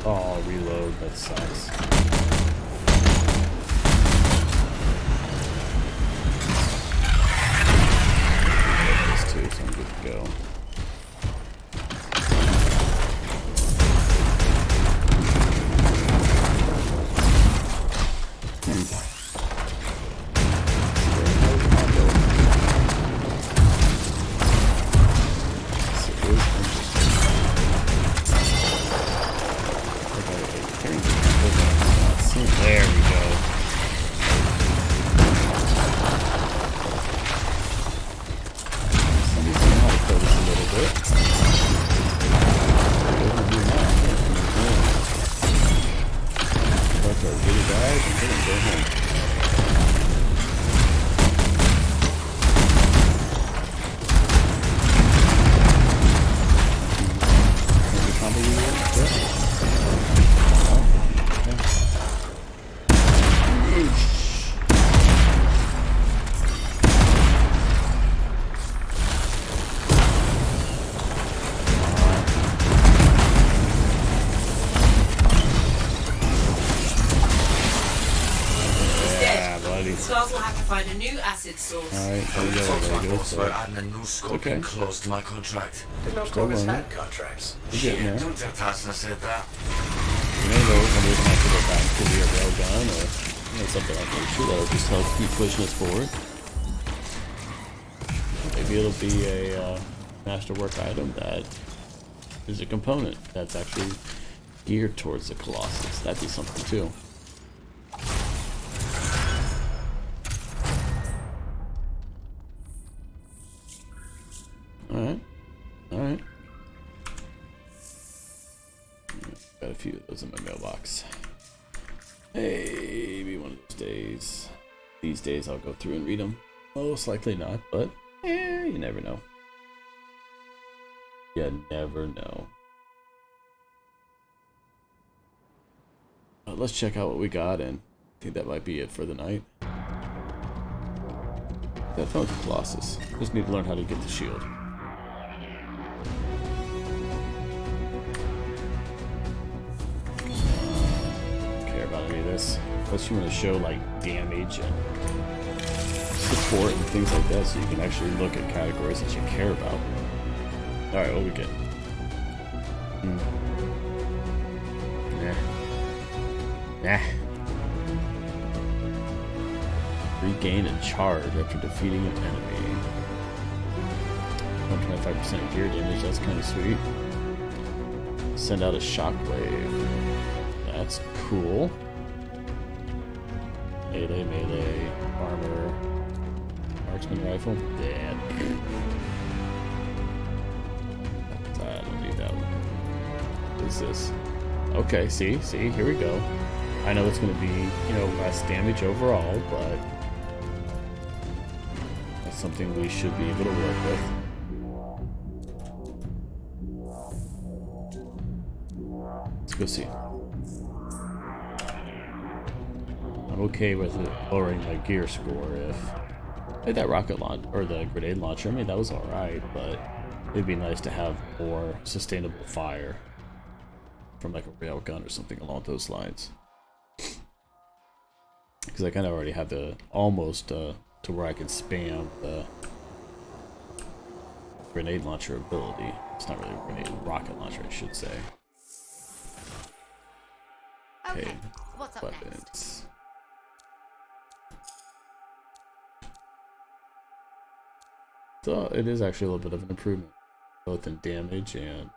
Speaker 1: Oh, reload, that sucks. This too, so I'm good to go. There we go. Somebody's gonna have to play this a little bit. Okay, get it guys and get it, go home. Maybe combo you with?
Speaker 4: Stars will have to find a new acid source.
Speaker 1: Alright, there we
Speaker 3: We
Speaker 1: go.
Speaker 3: talked
Speaker 1: There
Speaker 3: about
Speaker 1: we go.
Speaker 3: boss by adding a new scorpion
Speaker 1: Okay.
Speaker 3: clause to my contract. Didn't know
Speaker 1: Still
Speaker 3: Colossus
Speaker 1: going.
Speaker 3: had contracts.
Speaker 1: You're getting there.
Speaker 3: Don't tell Tyson I said that.
Speaker 1: You may know when we're going to go back to be a railgun or something like that. Sure, that'll just help keep pushing us forward. Maybe it'll be a masterwork item that is a component that's actually geared towards the Colossus. That'd be something too. Alright. Alright. Got a few of those in my mailbox. Hey, maybe one of those days. These days I'll go through and read them. Most likely not, but you never know. You never know. Let's check out what we got, and I think that might be it for the night. That found the Colossus. Just need to learn how to get the shield. Care about any of this. Unless you want to show like damage and support and things like that, so you can actually look at categories that you care about. Alright, what we get? Nah. Regain a charge after defeating an enemy. 125% gear damage, that's kind of sweet. Send out a shockwave. That's cool. Melee, armor, marksman rifle. Yeah. I don't need that one. What is this? Okay, see, here we go. I know it's going to be, you know, less damage overall, but that's something we should be able to work with. Let's go see. I'm okay with it lowering my gear score if like that rocket launch or the grenade launcher. I mean, that was all right, but it'd be nice to have more sustainable fire from like a rail gun or something along those lines. Because I kind of already have the almost to where I can spam the grenade launcher ability. It's not really a grenade rocket launcher, I should say.
Speaker 2: Okay, what's up next?
Speaker 1: Weapons. So it is actually a little bit of an improvement, both in damage and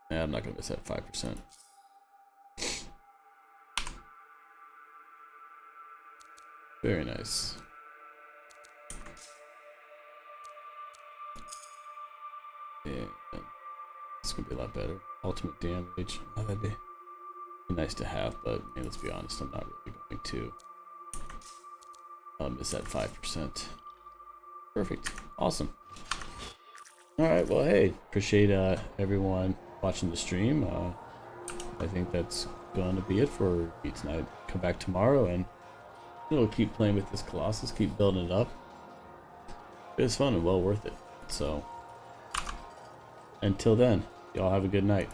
Speaker 1: yeah, I'm not gonna miss that 5%. Very nice. And it's gonna be a lot better. Ultimate damage. Oh, that'd be nice to have, but man, let's be honest, I'm not really going to miss that 5%. Perfect. Awesome. Alright, well hey, appreciate everyone watching the stream. I think that's gonna be it for me tonight. Come back tomorrow and we'll keep playing with this Colossus, keep building it up. It was fun and well worth it. So until then, y'all have a good night.